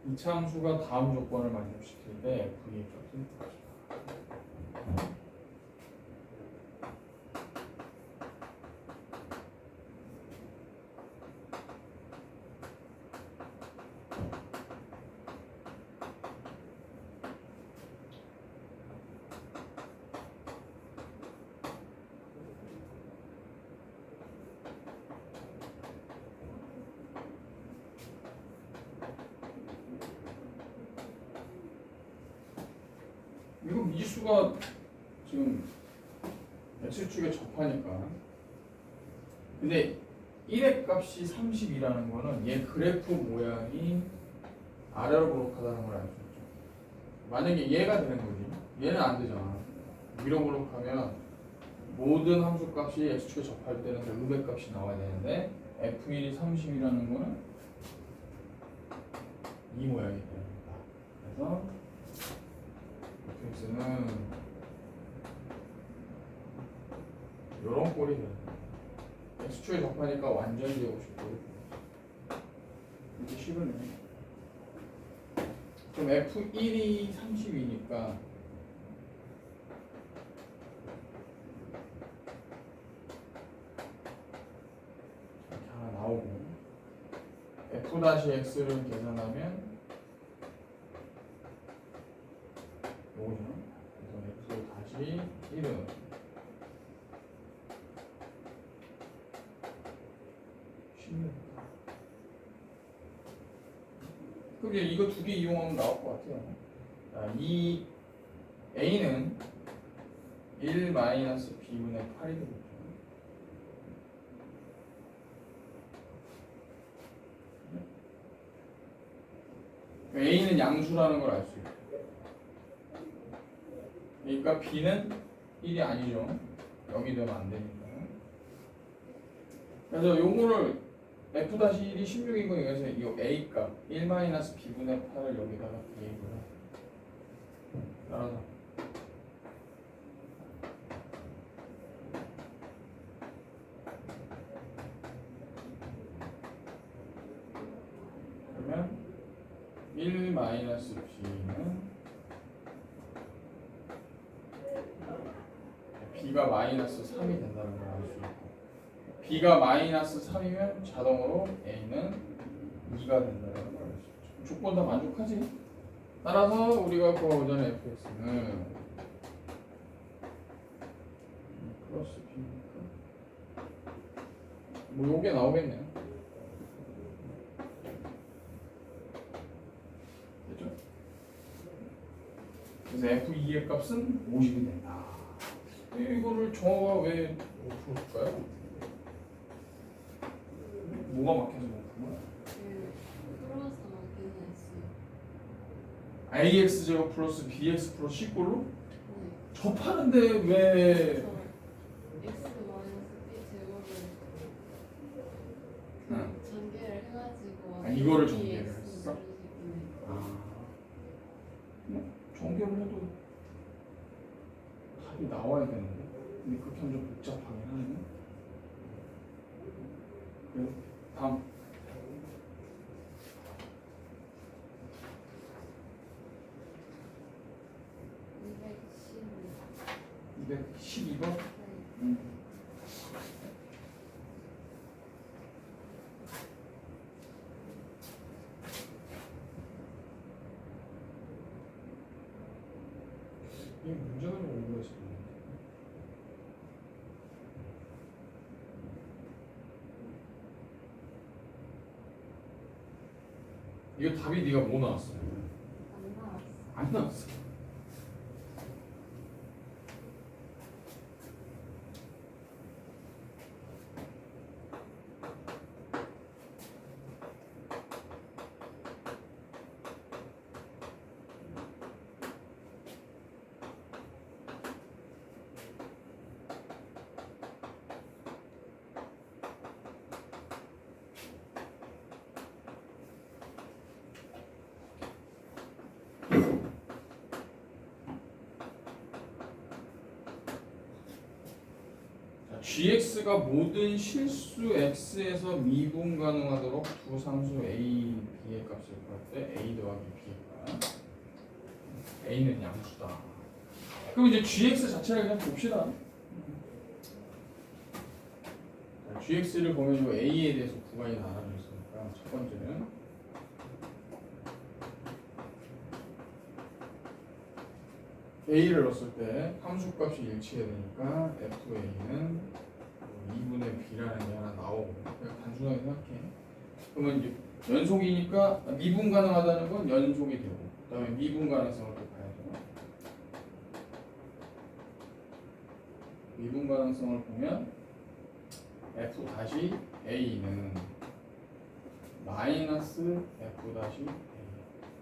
이차 함수가 다음 조건을 만족시킬 때 V의 값은 구하시다. 이거 미지수가 지금 x축에 접하니까. 근데 1의 값이 30이라는 거는 얘 그래프 모양이 아래로 볼록하다는 걸 알 수 있죠. 만약에 얘가 되는 거지. 얘는 안 되잖아. 위로 볼록하면 모든 함수 값이 x축에 접할 때는 음의 값이 나와야 되는데 f1이 30이라는 거는 이 모양이 됩니다. 그래서 fx는 이런 꼴이 돼요. x축에 접하니까 완전 제곱식 꼴이 돼요. 이렇게 식을 내요. 그럼 f1이 30이니까 이렇게 하나 나오고 f-x를 계산하면 요거죠. 그래서 f-1은 그럼 이거 두 개 이용하면 나올 것 같아요. 자, 이 a는 1-b분의 8이 되겠죠. a는 양수라는 걸 알 수 있고, 그러니까 b는 1이 아니죠. 0이 되면 안 되니까. 그래서 요거를 f-1이 16인 거 이거에서 이 a 값 1-b분의 8을 여기다가 대입을 해. 따라서 그러면 1-b는 b가 -3이 된다는 걸 알 수 있고, b가 -3이면 자동으로 a는 2가 된다는 걸 알 수 있죠. 조건 다 만족하지? 따라서 우리가 구하고자 하는 fx는 플러스 b니까 뭐 요게 나오겠네요. 됐죠? 그래서 f2의 값은 50이 된다. 이거를 정어가 왜 5%일까요? 뭐가 막혀서 못 푼 거야? 풀어서 계산했어요. ax 제곱 플러스 bx 플러스 c꼴로 네. 접하는데 왜? 그래서 x 마이너스 b 제곱을 응. 전개를 해가지고 아, 이거를 a, 전개를 x 했어? 이런 식으로. 아, 뭐 전개를 해도 답이 나와야 되는데, 근데 그렇게 하면 좀 복잡하긴 하네. 그래, 다음 212번. 네. 이 문제가 좀 오류가 있었네. 이거 답이 네가 뭐 나왔어? 안 나왔어. 안 나왔어. gx가 모든 실수 x에서 미분 가능하도록 두 상수 a, b의 값을 구할 때 a 더하기 b의 값. a는 양수다. 그럼 이제 gx 자체를 그냥 봅시다. 자, gx를 보면 이 a에 대해서 구간이 나눠져 있으니까 첫 번째는 a를 넣었을 때 함수값이 일치해야 되니까 fa는 2분의 b라는 게 하나 나오고 그냥 단순하게 생각해. 그러면 이제 연속이니까 미분 가능하다는 건 연속이 되고 그다음에 미분 가능성을 또 봐야죠. 미분 가능성을 보면 f 다시 a는 마이너스 f 다시 a.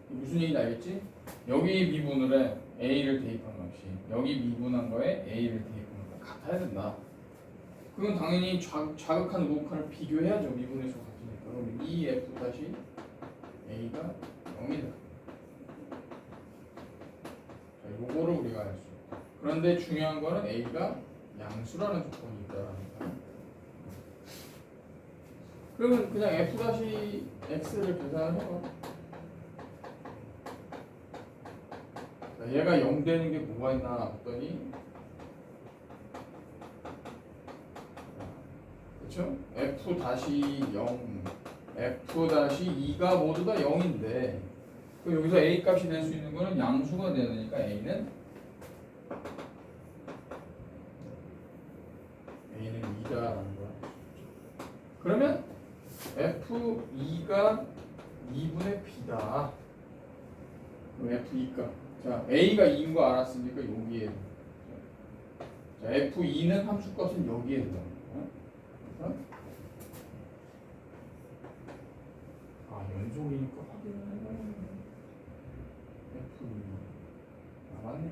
무슨 얘기인지 알겠지? 여기 미분을 해 a를 대입한 것이 여기 미분한 거에 a를 대입한 거 같아야 된다. 그건 당연히 좌극한 우극한을 비교해야죠. 미분의 수 같으니까. 그럼 2f 다시 a가 0이다. 자, 요거를 우리가 알 수 있다. 그런데 중요한 거는 a가 양수라는 조건이 있다라는 거. 그러면 그냥 f 다시 x를 계산을 해봐. 자, 얘가 0 되는 게 뭐가 있나 봤더니 그렇죠? f 다시 0, f 다시 2가 모두 다 0인데 그럼 여기서 a 값이 될 수 있는 거는 양수가 돼야 되니까 a는 2다라는 거야. 그러면 f2가 2분의 b다. 그럼 f2가 자 a가 2인 거 알았으니까 여기에 자 f2는 함수값은 여기에 들어갑니다. 아 연속이니까 확인하는 F2 아 맞네.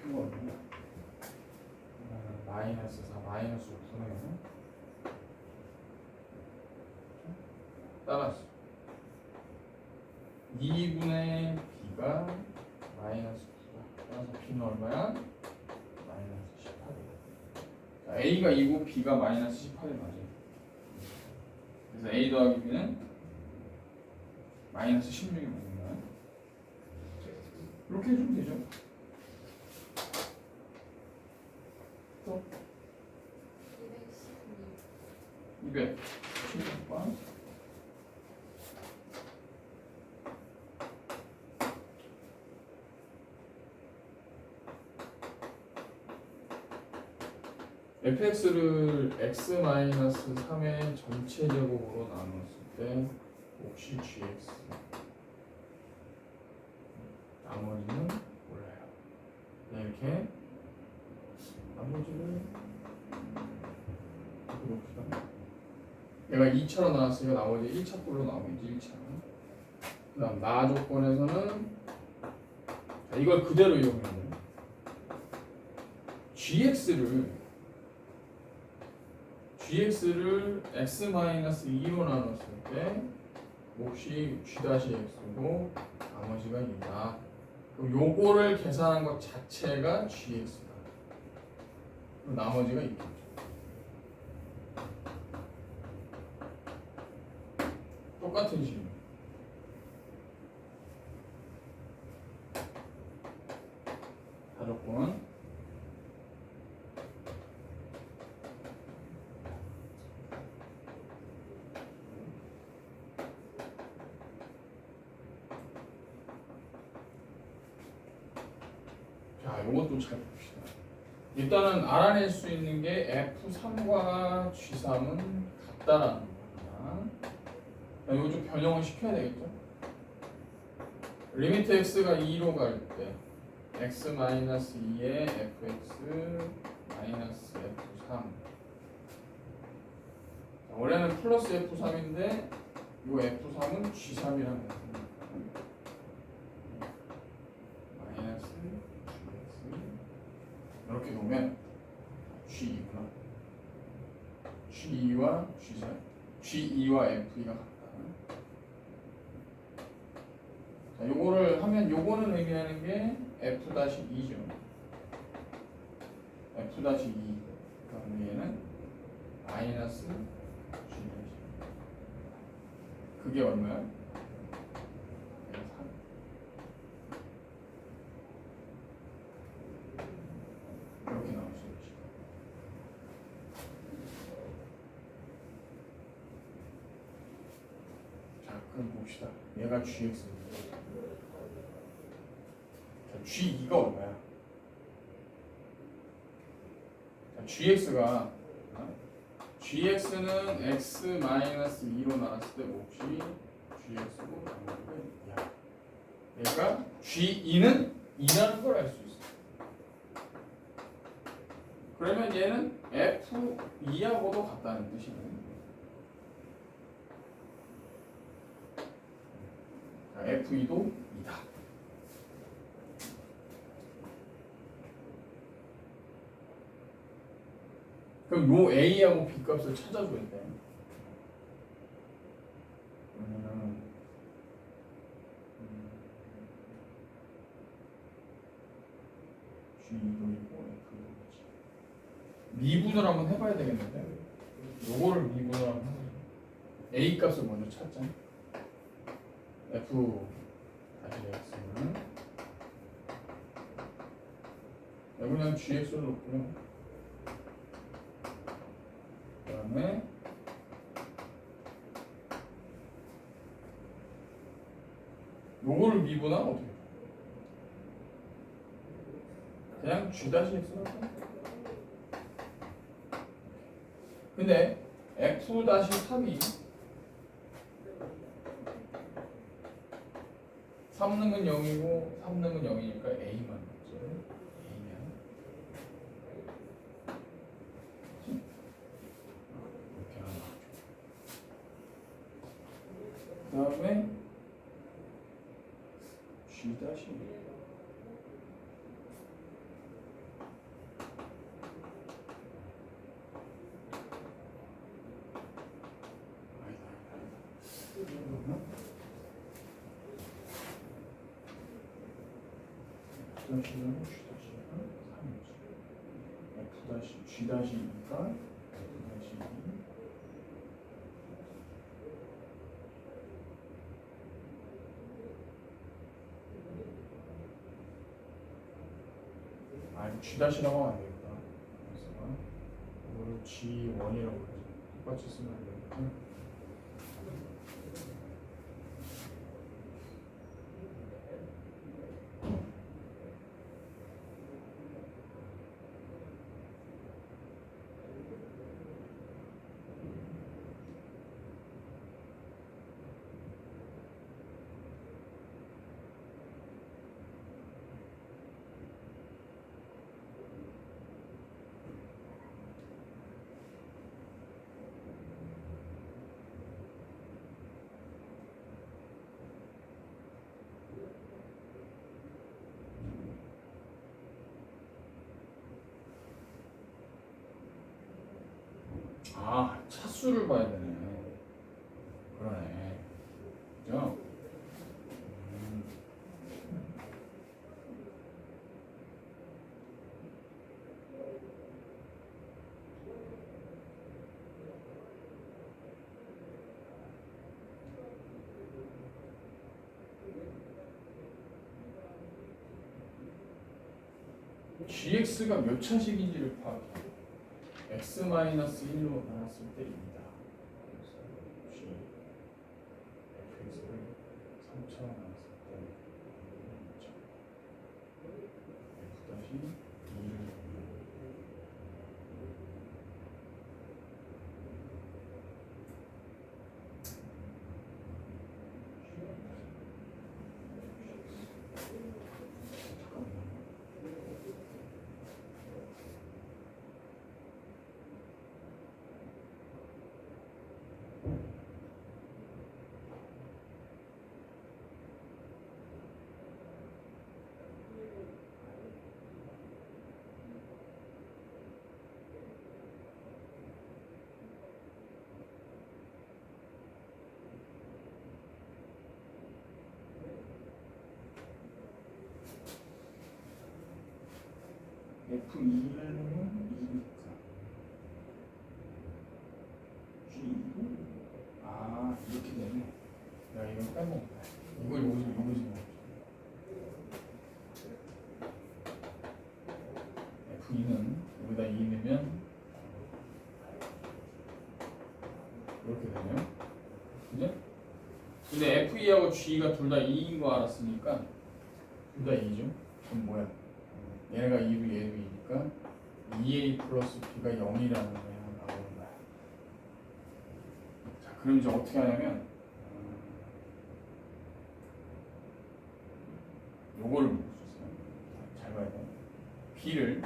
F가 어디냐? 마이너스 4 마이너스 5분의 따라서 2분의 b가 마이너스 9다. 따라서 b는 얼마야? 마이너스 18이다. 자, a가 2고 b가 마이너스 18이 맞아요. 그래서 a 더하기 b는 마이너스 16이 맞는 거야. 이렇게 해주면 되죠. 또 216번 fx를 x-3의 전체 제곱으로 나눴을 때 몫이 gx 나머지는 몰라요. 이렇게 나머지를 봅시다. 얘가 2차로 나왔으니까 나머지 1차 꼴로 나오겠지. 1차. 그 다음 나 조건에서는 자, 이걸 그대로 이용해요. gx를 x-2로 나눴을 때 몫이 g-x고 나머지가 2다. 그럼 요거를 계산한 것 자체가 gx다. 그럼 나머지가 있겠죠. 똑같은 식으로. 다조건 자, 이것도 잘 봅시다. 일단은 알아낼 수 있는 게 F3과 G3은 같다라는 겁니다. 이거 좀 변형을 시켜야 되겠죠? 리미트 x가 2로 갈 때 x-2에 fx 마이너스 f3 자, 원래는 플러스 f3인데 이 f3은 g3이라는 겁니다. 마이너스 gx 이렇게 놓으면 g2구나. g2와 g3 g2와 f2가 같다. 자, 요거를 하면 요거는 의미하는 게 f-2죠. f-2. 그럼 얘는 마이너스 g. 그게 얼마야? 3. 이렇게 나올 수 있지. 자, 그럼 봅시다. 얘가 gx. 자, g2가 얼마야? 자, gx는 x-2로 나왔을 때 몫이 gx고 나머지가 2야. 얘가 g2는 2라는 걸 알 수 있어. 그러면 얘는 f2하고도 같다는 뜻이네. 자, f2도 2다. 그럼 요 a하고 b 값을 찾아줘야 돼. 그러면은 g2도 있고 f도 있지. 미분을 한번 해봐야 되겠는데. 요거를 미분을 한번 해보자. a 값을 먼저 찾자. f 다시 x는 그냥 gx를 놓고요. 그 다음에 요거를 미분하면 어떻게 돼? 그냥 g-x로 할까? 근데 f-3이 3능은 0이고 3능은 0이니까 a만 넣죠. a면 이렇게 하나 나오죠. 그 다음에 g 다시 F'는 G 다시 2가 F 다시 2. 아니 G 다시라고 하면 안 되겠다. 그래서 이거를 G1이라고 해서 똑같이 쓰면 안 되겠다. 아, 차수를 봐야 되네. 그러네. 그죠? GX가 몇 차식인지를 파악해. x-1로 나눴을 때 2다. 그래서 G fx를 3차 나눴을 때 2차. f 다시 2를 F2를 넣으면 2니까 G2도 아 이렇게 되네. 내가 이걸 빼먹었다. 이걸 여기서 F2는 여기다 2 넣으면 이렇게 되네요. 그죠? 근데 F2하고 G가 둘 다 2인 거 알았으니까 둘 다 2죠. 그럼 뭐야? 얘가 2로 얘도 2니까 2A 플러스 B가 0이라는 거야. 나오는 거야. 자, 그럼 이제 어떻게 하냐면 요거를 볼 수 있어요. 잘 봐야 돼. B를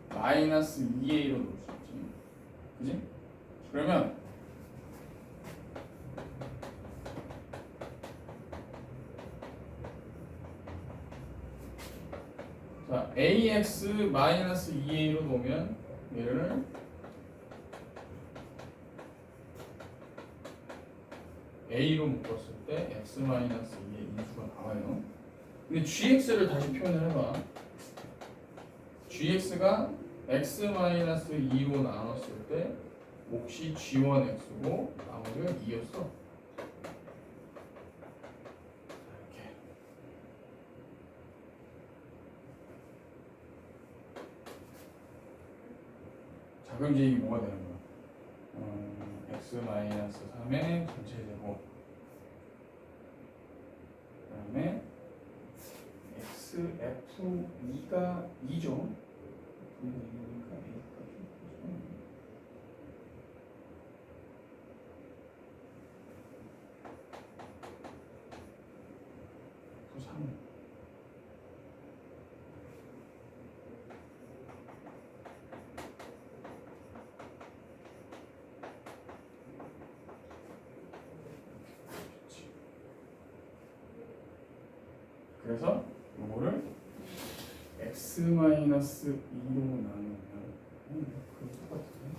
마이너스 2A로 놓을 수 있지. 그지? 그러면 자, ax 마이너스 2a로 놓으면 얘를 a로 묶었을 때 x 마이너스 2의 인수가 나와요. 근데 gx를 다시 표현을 해봐. gx가 x 마이너스 2로 나눴을 때 몫이 g1x고 나머지가 2였어. 자, 그럼 이제 이게 뭐가 되는 거야? x 마이너스 3의 전체 제곱 그다음에 x f2가 2죠. F니까 a까지 F3 그래서 요거를 x 마이너스 2로 나누면 그거 똑같은데.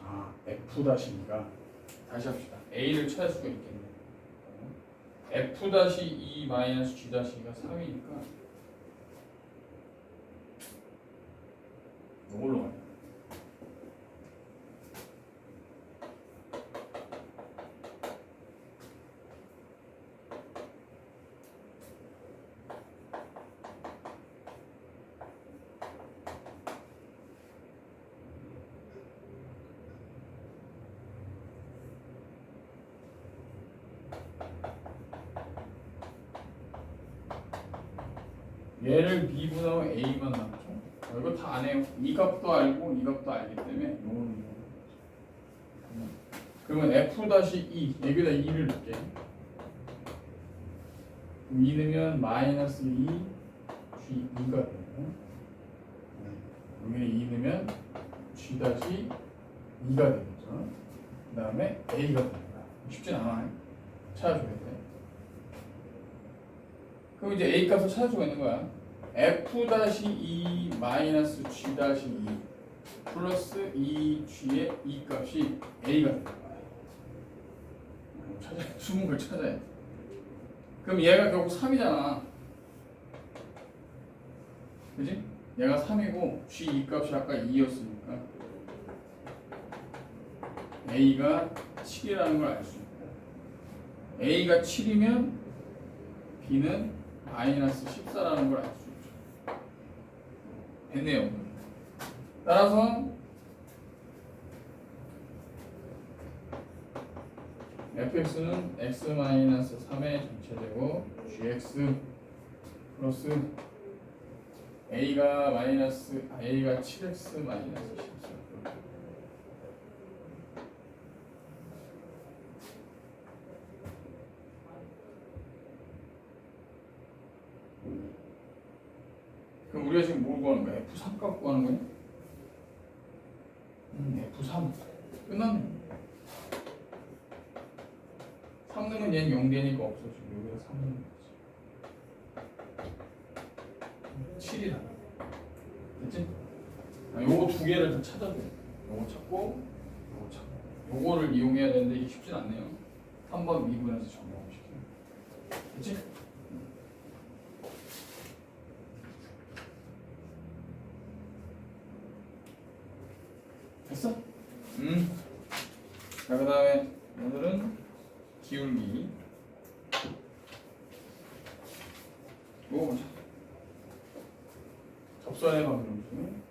아 f 다시 2가 다시 합시다. a를 찾을 수가 있겠네. f 다시 2 마이너스 g 다시 2가 3이니까 요걸로 가요. 얘를 b분하고 a만 남죠. 이거 다 안 해요. 이 값도 알고 이 값도 알기 때문에 요거는 그러면 f-2 여기다 2를 넣을게. 2 넣으면 마이너스 2 g2가 되고 여기에 2 넣으면 g 다시 2가 되겠죠. 그 다음에 a가 됩니다. 쉽진 않아요. 찾아줘야 돼. 그럼 이제 a 값을 찾을 수가 있는 거야. f-2 마이너스 g-2 플러스 2g의 이 값이 a가 되는 거야. 찾아야 숨은 걸 찾아야 돼. 그럼 얘가 결국 3이잖아. 그지? 얘가 3이고 g 이 값이 아까 2였으니까 a가 7이라는 걸 알 수 있고 a가 7이면 b는 마이너스 14라는 걸 알 수 있죠. 됐네요. 따라서 fx는 x 마이너스 3의 전체제곱 gx 플러스 a가 7x 마이너스 14. 그럼 우리가 지금 뭘 구하는 거야? F3 값 구하는 거야? F3 끝났네. 3 넣으면 얘는 0 되니까 없어지고 여기다 3 넣으면 되지. 7이다. 됐지? 요거 두 개를 다 찾아줘. 요거 찾고 요거 찾고 요거를 이용해야 되는데 이게 쉽진 않네요. 3번 미분에서 적용시키는. 됐지? 기울기. 오, 접선의 방정식.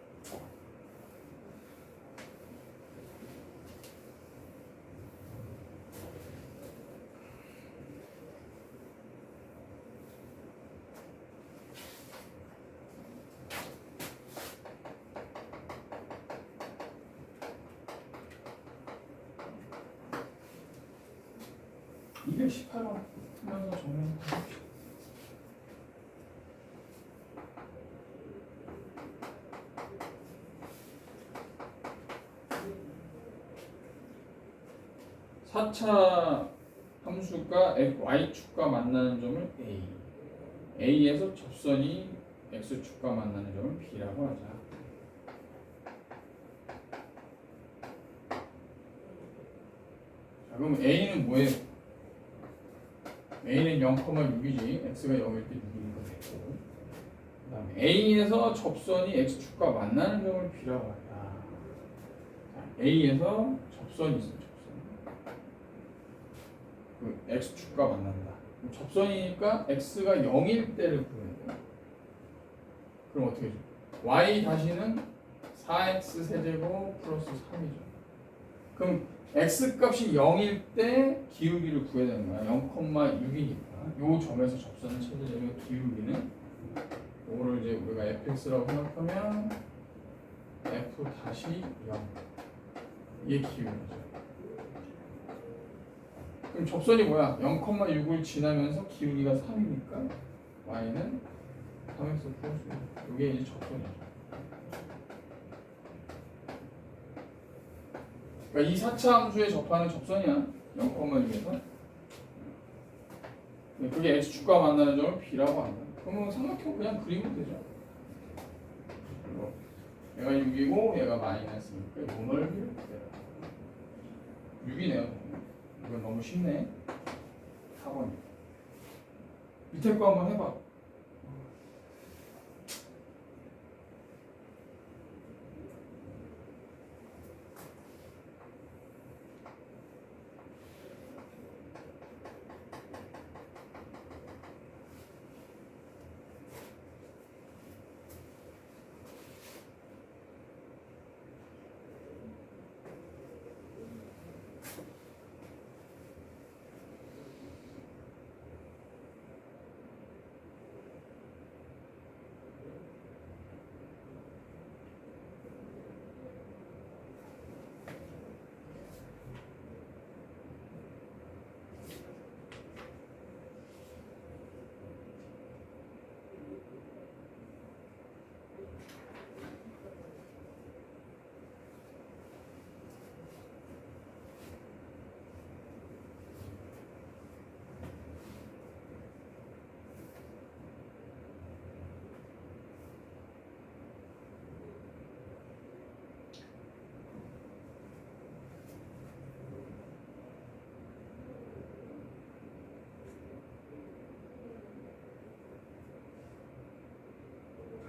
이게 18원 하면서 정리해 봅시다. 사차 함수가 y축과 만나는 점을 A, A에서 접선이 x축과 만나는 점을 B라고 하자. 자, 그럼 A는 뭐예요? A는 0,6이지. x가 0일 때 6인 거 됐고, 그 다음에 A에서 접선이 x축과 만나는 점을 B라고 하자. 자, A에서 접선이 있어. 그 x축과 만난다. 접선이니까 x가 0일 때를 구해야 돼. 그럼 어떻게 해줘? y 다시는 4x 세제곱 플러스 3이죠. 그럼 x 값이 0일 때 기울기를 구해야 되는 거야. 0,6이니까 요 점에서 접선을 찾으려면 기울기는 요거를 이제 우리가 fx라고 생각하면 f 다시 0 이게 기울기죠. 그럼 접선이 뭐야? 0,6을 지나면서 기울기가 3이니까 y는 3x 플러스 1. 이게 이제 접선이죠. 그러니까 이 4차 함수에 접하는 접선이야. 0,6에서. 그게 x축과 만나는 점을 b라고 한다. 그러면 삼각형 그냥 그리면 되죠. 얘가 6이고 얘가 마이너스니까 요 넓이를 그대로. 6이네요. 이건 너무 쉽네. 4번. 밑에 거 한번 해봐.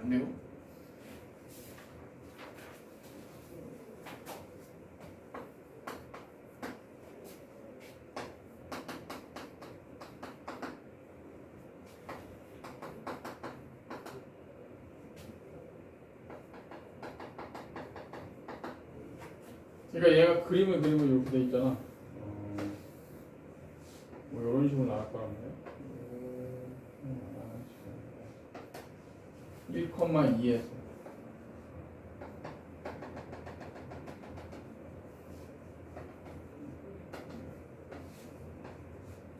안 되고? 그러니까 얘가 그림을 그리면 이렇게 돼 있잖아. 뭐 이런 식으로 나올 거란 말이야. 1,2에서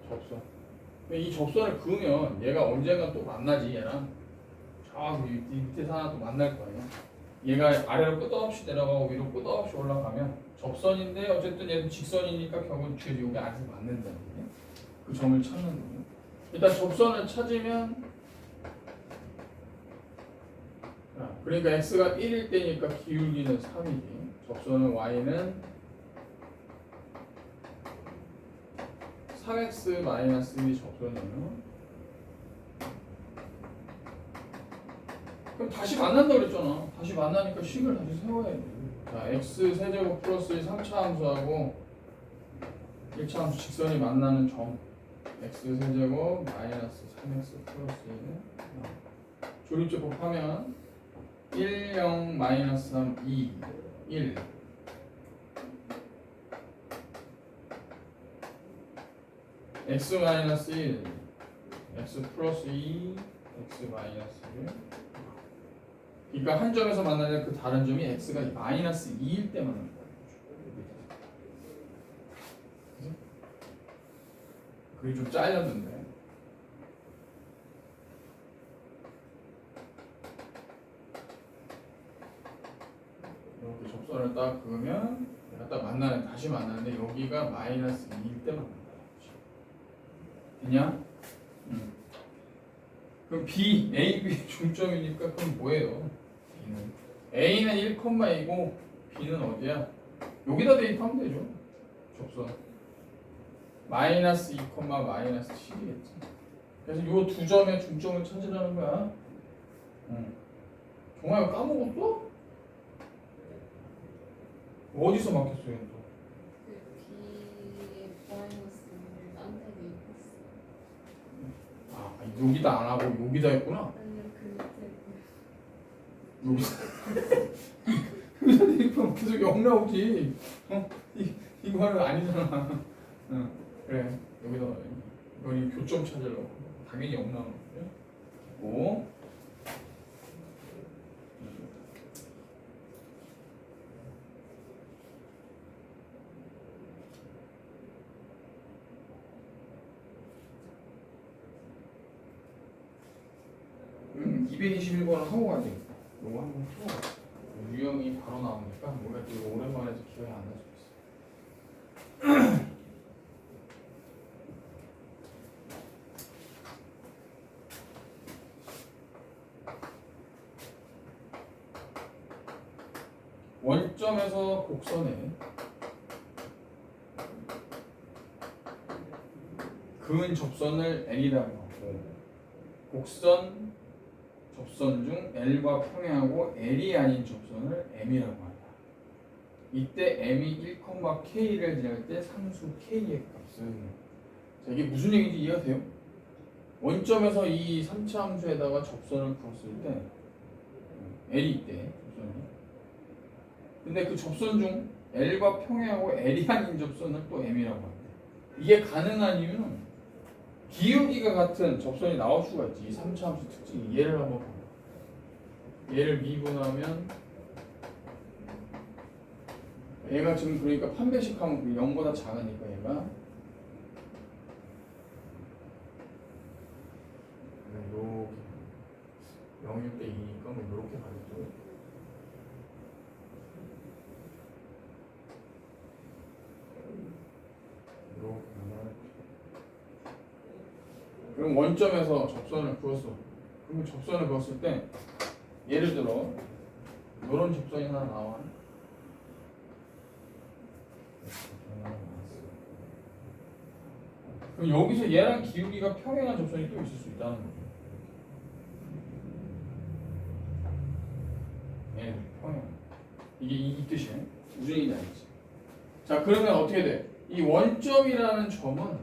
접선. 이 접선을 그으면 얘가 언젠가 또 만나지. 얘랑 저기 밑에서 하나 또 만날 거 아니야. 얘가 아래로 끝없이 내려가고 위로 끝없이 올라가면 접선인데 어쨌든 얘도 직선이니까 결국 여기 안에서 만난다는 거예요. 그 점을 찾는 거예요. 일단 접선을 찾으면, 그러니까 x가 1일 때니까 기울기는 3이지. 접선은 y는 3x 마이너스 1이 접선이에요. 그럼 다시 만난다 그랬잖아. 다시 만나니까 식을 다시 세워야 돼. 자, x 세제곱 플러스 1 3차 함수하고 1차함수 직선이 만나는 점 x세제곱 마이너스 3x 플러스 1은 조립제법 하면 1, 0, 마이너스 3, 2, 1 x 마이너스 1 x 플러스 2 x 마이너스 1 그러니까 한 점에서 만나는 그 다른 점이 x가 마이너스 2일 때 만나는 거예요. 그죠? 그게 좀 잘렸는데 이렇게 접선을 딱 그으면 내가 딱 만나는 다시 만나는데 여기가 마이너스 2일 때 만난다. 되냐? 그럼 B, A, B 중점이니까 그럼 뭐예요? B는 A는 1,2고 B는 어디야? 여기다 대입하면 되죠. 접선 마이너스 2, 마이너스 7이겠지. 그래서 요 두 점의 중점을 찾으라는 거야. 정말 까먹었어? 어디서 막혔어요? 또? 그 B 마이너스를 딴 데도 있었어. 아 여기다 안 하고 여기다 했구나. 아니요 그 밑에 여기다 대입하면 계속 0 나오지. 이거는 아니잖아. 그래 여기다 이건 교점 찾으려고 당연히 0 나오는 거죠. 오. 음, 221번은 하고 가야 되겠다. 요거 한번 풀어봐. 유형이 바로 나오니까 뭐가 또 오랜만에 해서 기억이 안 날 수 있어. 원점에서 곡선에 그은 접선을 L이라고 하고 곡선 접선 중 L과 평행하고 L이 아닌 접선을 M이라고 한다. 이때 M이 1,K를 지날 때 상수 K의 값은 자, 이게 무슨 얘기인지 이해가 돼요? 원점에서 이 3차 함수에다가 접선을 그었을 때 L이 있대. 접선이. 근데 그 접선 중 L과 평행하고 L이 아닌 접선을 또 M이라고 한대. 이게 가능한 이유는 기울기가 같은 접선이 나올 수가 있지. 이 3차 함수 특징이. 얘를 한번 봐봐. 얘를 미분하면 얘가 지금 그러니까 판별식하면 0보다 작으니까 얘가 이렇게 0일 때 2니까 뭐 이렇게 가겠죠. 이렇게 그럼 원점에서 접선을 그었어. 그럼 접선을 그었을 때 예를 들어 이런 접선이 하나 나와. 그럼 여기서 얘랑 기울기가 평행한 접선이 또 있을 수 있다는 거죠. 얘 평행. 이게 이 뜻이야. 무슨 얘기인지 알겠지? 자 그러면 어떻게 돼? 이 원점이라는 점은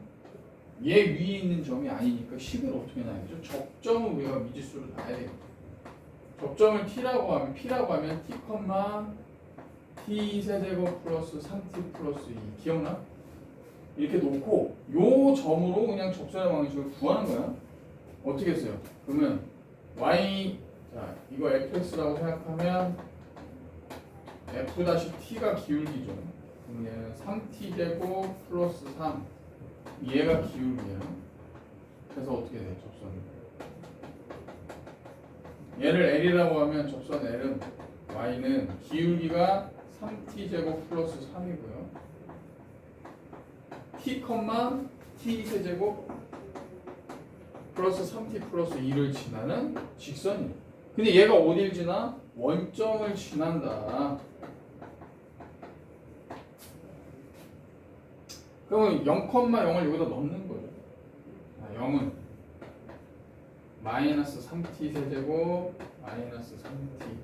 얘 위에 있는 점이 아니니까 식을 어떻게 놔야죠? 접점을 우리가 미지수로 놔야 되겠죠. 접점을 T라고 하면 P라고 하면 T, T 세제곱 플러스 3T 플러스 2 기억나? 이렇게 놓고 요 점으로 그냥 접선의 방식을 구하는 거야. 어떻게 했어요? 그러면 Y 자 이거 fx라고 생각하면 f-t가 기울기죠. 그럼 얘는 3t 제곱 플러스 3 얘가 기울기야. 그래서 어떻게 돼? 접선 얘를 L이라고 하면 접선 L은 Y는 기울기가 3t 제곱 플러스 3이고요. t, t 세제곱 플러스 3t 플러스 2를 지나는 직선이. 근데 얘가 어딜 지나? 원점을 지난다. 그러면 0,0을 여기다 넣는 거죠. 0은 마이너스 3t 세제곱 마이너스 3t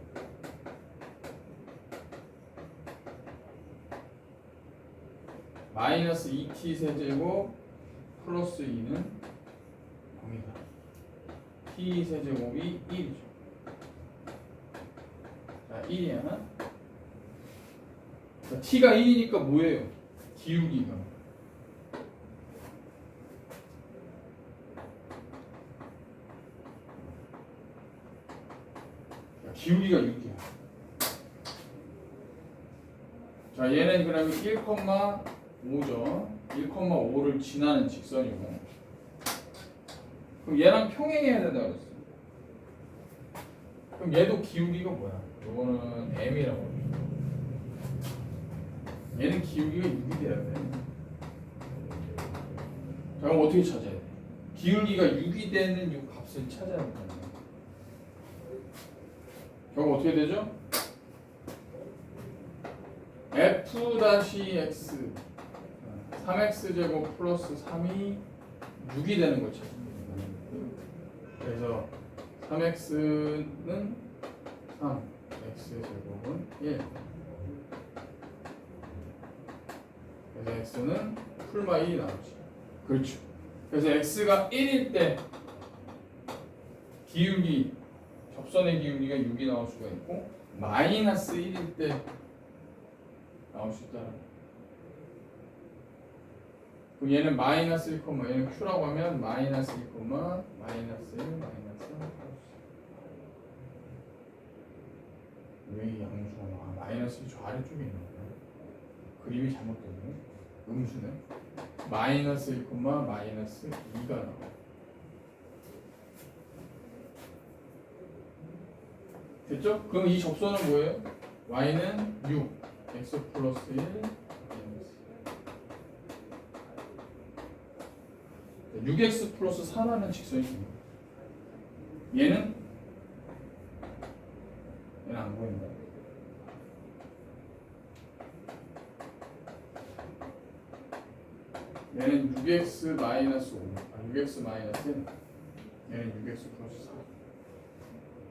마이너스 2t 세제곱 플러스 2는 0이다. t 세제곱이 1이죠. 자, 1이야. 자, t가 1이니까 뭐예요? 기울기가. 기울기가 6이야. 자, 얘는 그러면 1,5죠. 1,5를 지나는 직선이고. 그럼 얘랑 평행해야 된다 그랬어. 그럼 얘도 기울기가 뭐야? 요거는 m이라고 그러죠. 얘는 기울기가 6이 돼야 돼. 자, 그럼 어떻게 찾아야 돼? 기울기가 6이 되는 이 값을 찾아야 된다. 결국 어떻게 되죠? f-x 3x 제곱 플러스 3이 6이 되는 걸 찾습니다. 그래서 3x는 3, x 제곱은 1. 그래서 x는 풀마 1이 나오지. 그렇죠. 그래서 x가 1일 때 기울기 접선의 기울기가 6이 나올 수가 있고 마이너스 1일 때 나올 수 있다는 거예요. 그럼 얘는 마이너스 1, 얘는 q라고 하면 마이너스 1, 마이너스 1, 마이너스 1. 왜 이 양수가 마이너스 1 저 아래쪽에 있는 거야? 그림이 잘못됐네. 음수네. 마이너스 1, 마이너스 2가 나와. 됐죠? 그럼 이 접선은 뭐예요? y는 6, x 플러스 1, 마이너스 6x 플러스 4라는 직선이 있습니다. 얘는 안 보인다. 얘는 6x 마이너스 5, 6x 마이너스 1, 얘는 6x 플러스 4.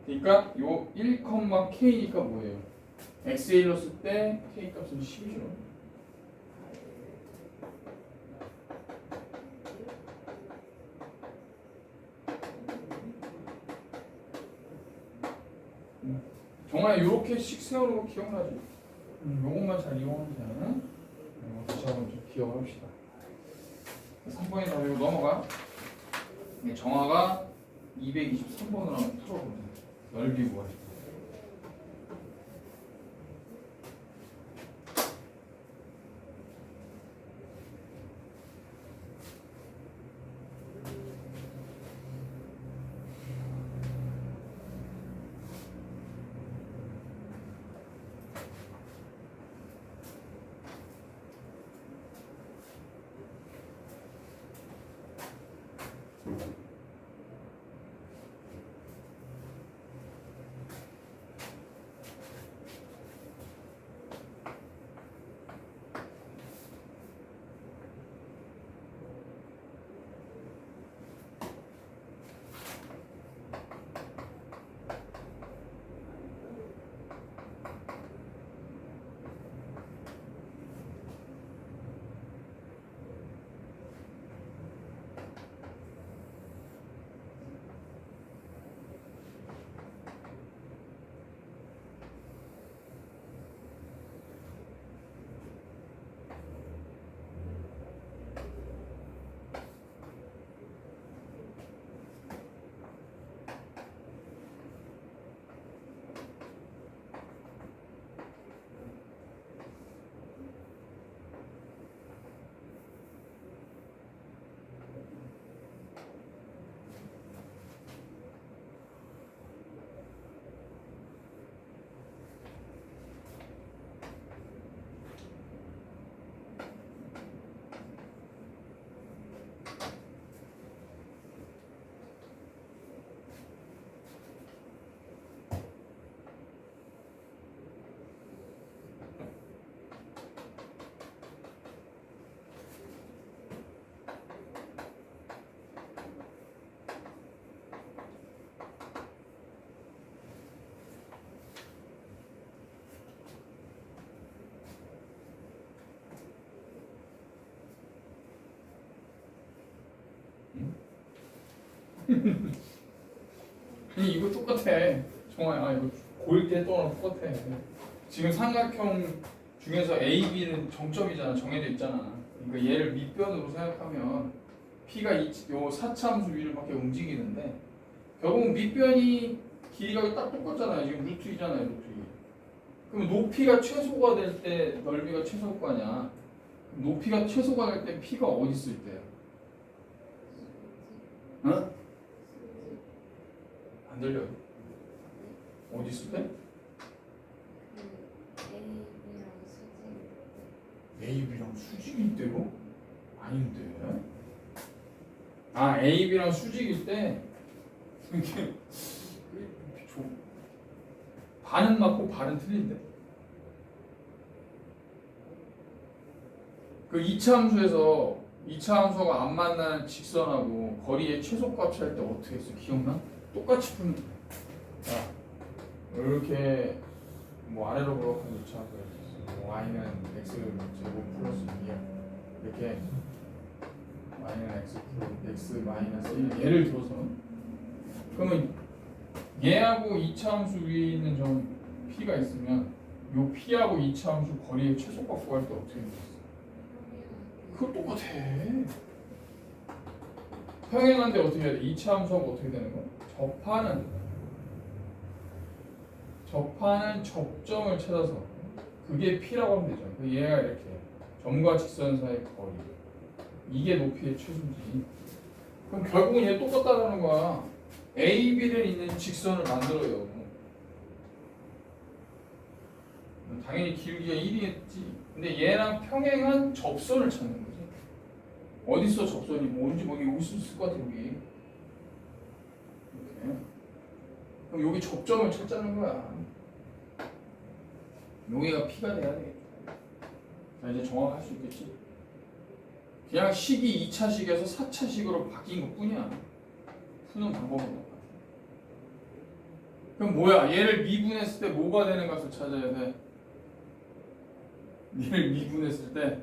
그러니까 요 1,k니까 뭐예요? x에 넣었을 때 k 값은 10이죠. 정말 이렇게씩 세우는 거 기억나죠? 요것만 잘 이용하면 되는. 다시 한번 좀 기억합시다. 3번이 나오고 넘어가. 정화가 223번으로 한번 풀어보자. 넓이 구하시다. 아니 이거 똑같아. 정말 아 이거 고일 때 또랑 똑같아. 지금 삼각형 중에서 A, B는 정점이잖아. 정해져 있잖아. 그러니까 얘를 밑변으로 생각하면 P가 요 사차함수 위를 밖에 움직이는데 결국 밑변이 길이가 딱 똑같잖아요. 지금 루트 2잖아요. 루트 2. 그럼 높이가 최소가 될 때 넓이가 최소일 거 아니야. 높이가 최소가 될 때 P가 어디 있을 때야? 응? 안 들려요. 어디 있을 때? AB랑 수직일 때고? 아닌데. 아 AB랑 수직일 때 이게 반은 맞고 반은 틀린데. 그 2차 함수에서 2차 함수가 안 만나는 직선하고 거리의 최소값 할 때 어떻게 했어? 기억나? 똑같이 푸는. 자 이렇게 뭐 아래로 그렇게 2차 함수가 있어. y는 x 제곱 플러스 2야. 이렇게 y는 x 마이너스 1 예를 들어서 그러면 얘하고 2차 함수 위에 있는 점 p가 있으면 요 p하고 2차 함수 거리의 최소값 구할 때 어떻게 되겠어? 그거 똑같아. 평행한데 어떻게 해야 돼? 2차 함수하고 어떻게 되는 거야? 접하는 접점을 찾아서 그게 P라고 하면 되죠. 그 얘가 이렇게 점과 직선 사이의 거리 이게 높이의 최소지. 그럼 결국은 얘 똑같다라는 거야. A, B를 있는 직선을 만들어요. 당연히 길기가 1이겠지. 근데 얘랑 평행한 접선을 찾는 거지. 어딨어 접선이? 뭔지 뭐 여기 있을 것 같아 여기. 이렇게. 그럼 여기 접점을 찾자는 거야. 여기가 P가 돼야 되겠다. 자 이제 정확할 수 있겠지? 그냥 식이 2차식에서 4차식으로 바뀐 것 뿐이야. 푸는 방법은 똑같아. 그럼 뭐야? 얘를 미분했을 때 뭐가 되는 것을 찾아야 돼? 얘를 미분했을 때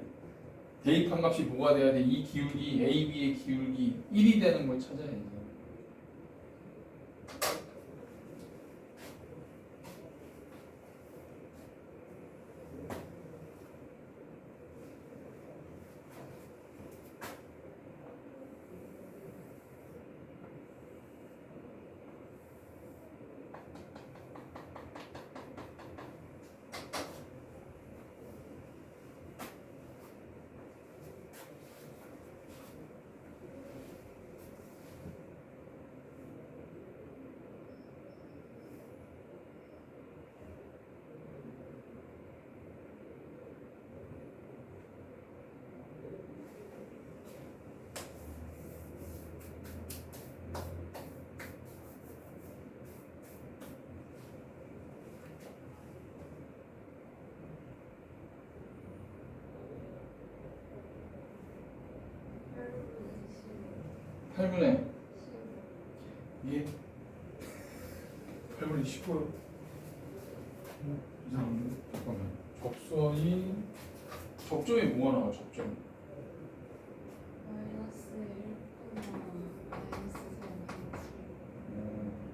대입한 값이 뭐가 돼야 돼? 이 기울기, AB의 기울기 1이 되는 걸 찾아야 돼. 팔분의 예? 8분의 15요? 이상한데? 잠깐만. 접점이 뭐가 나와? 접점. 마이너스 1, 마이너스 3,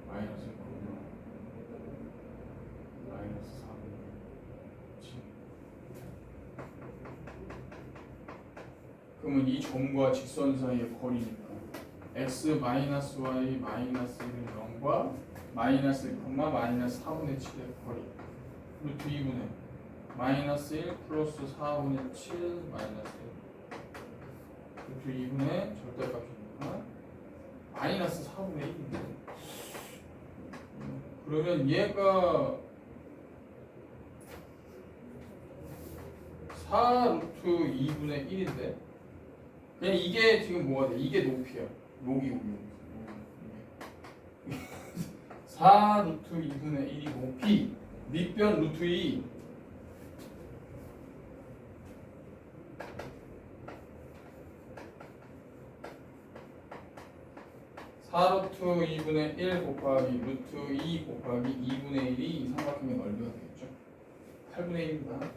마이너스 1, 마이너스 3. 그러면 이 점과 직선 사이의 거리니까 x 마이너스 y 마이너스 1은 0과 마이너스 1, 마이너스 4분의 7의 거리 루트 2분의 마이너스 1 플러스 4분의 7 마이너스 1 루트 2분의 절대값이니까 마이너스 4분의 1인데 그러면 얘가 4 루트 2분의 1인데 그냥 이게 지금 뭐가 돼? 이게 높이야. 여기 4 루트 2분의 1이 높이 밑변 루트 2 4 루트 2분의 1 곱하기 루트 2 곱하기 2분의 1이 이 삼각형의 넓이가 되겠죠. 8분의 1입니다.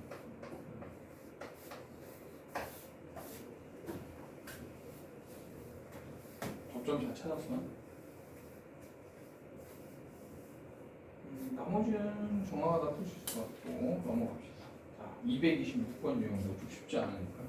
접점 잘 찾았어? 나머지는 정확하다 풀 수 있을 것 같고 넘어갑시다. 자, 226번 유형도 좀 쉽지 않으니까.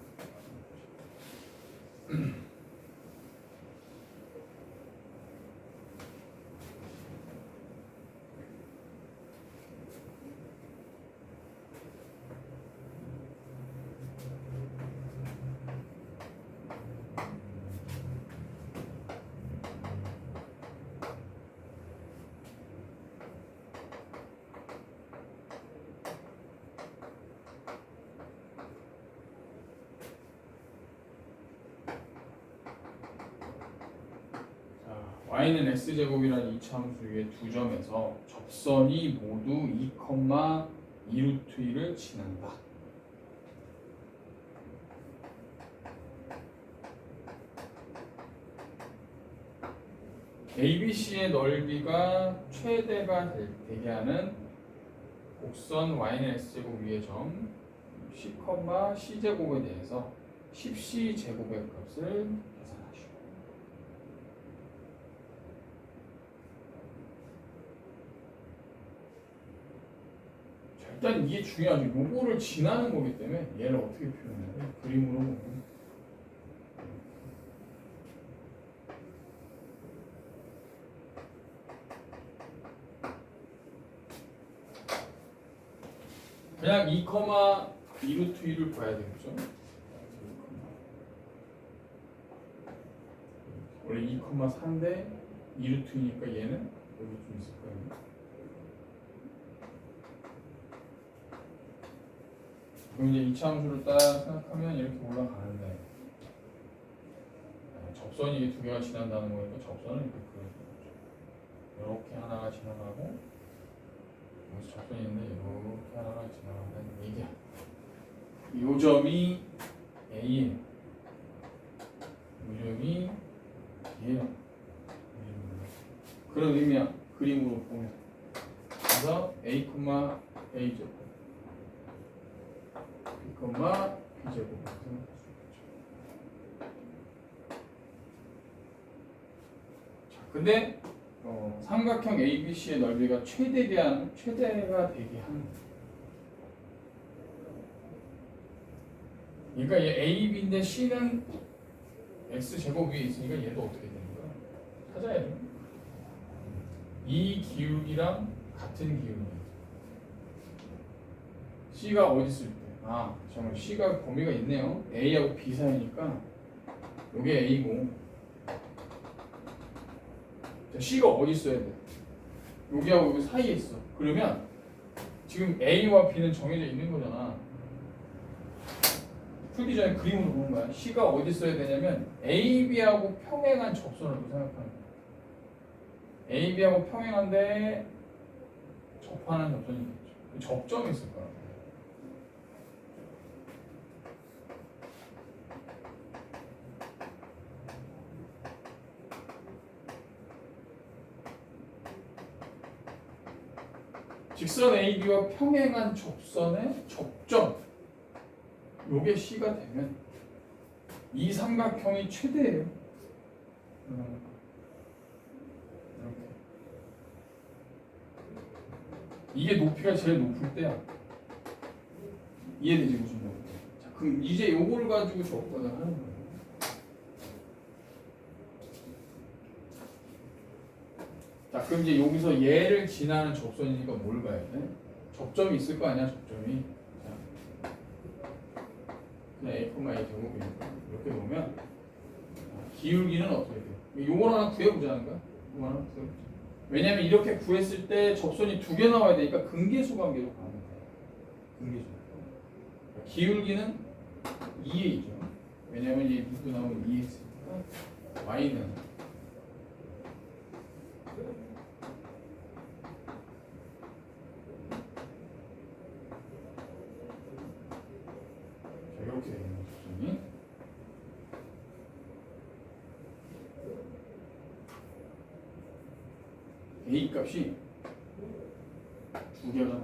y는 x제곱이라는 이차함수의 두 점에서 접선이 모두 2,2루트1을 지난다. ABC의 넓이가 최대가 되게 하는 곡선 y는 x제곱 위의 점 10,c제곱에 대해서 10c제곱의 값을 계산하시오. 일단 이게 중요하죠. 요거를 지나는 거기 때문에 얘를 어떻게 표현해야 돼? 그림으로 보면 그냥 2,2루트1을 봐야 되겠죠. 원래 2,4인데 2루트니까 얘는 여기 좀 있을 거예요. 그럼 이제 이차함수를 딱 생각하면 이렇게 올라가는데 접선이 이게 두 개가 지난다는 거니까 접선은 이렇게 그려주는 거죠. 이렇게 하나가 지나가고 여기서 접선이 있는데 이렇게 하나가 지나가는 얘기야. 이 점이 A예요. 이 점이 B예요. 그런 의미야. 그림으로 보면. 그래서 A, A제곱 B제곱 자, 근데 삼각형 ABC의 넓이가 최대가 되게 하는 그러니까 얘 AB인데 C는 X제곱 위에 있으니까 얘도 어떻게 되는 거야? 찾아야 돼. 이 기울기랑 같은 기울기 C가 어디 있을 때? 정말 C가 범위가 있네요. A하고 B 사이니까 이게 A고 자, C가 어디 있어야 돼? 여기하고 여기 사이에 있어. 그러면 지금 A와 B는 정해져 있는 거잖아. 풀기 전에 그림으로 보는 거야. C가 어디 있어야 되냐면 AB하고 평행한 접선을 생각하는 거야. AB하고 평행한데 접하는 접선이 있겠죠. 접점이 있을 거야. 직선 AB와 평행한 접선의 접점 요게 C가 되면 이 삼각형이 최대예요. 이렇게 이게 높이가 제일 높을 때야. 이해되지 무슨 말인지? 자, 그럼 이제 요걸 가지고 접근을 하는 거예요. 자, 그럼 이제 여기서 얘를 지나는 접선이니까 뭘 봐야 돼? 접점이 있을 거 아니야, 접점이. 자, 그냥 A, A 제곱이니까 이렇게 보면 기울기는 어떻게 돼? 요걸 하나 구해보자는 거야. 요거 하나 구해보자. 왜냐면 이렇게 구했을 때 접선이 두 개 나와야 되니까 근계수 관계로 가는 거야. 근계수. 기울기는 2A죠. 왜냐면 얘 누구 나오면 2 했으니까 Y는 이렇게 되는 접선이 A 값이 두 개가 나와.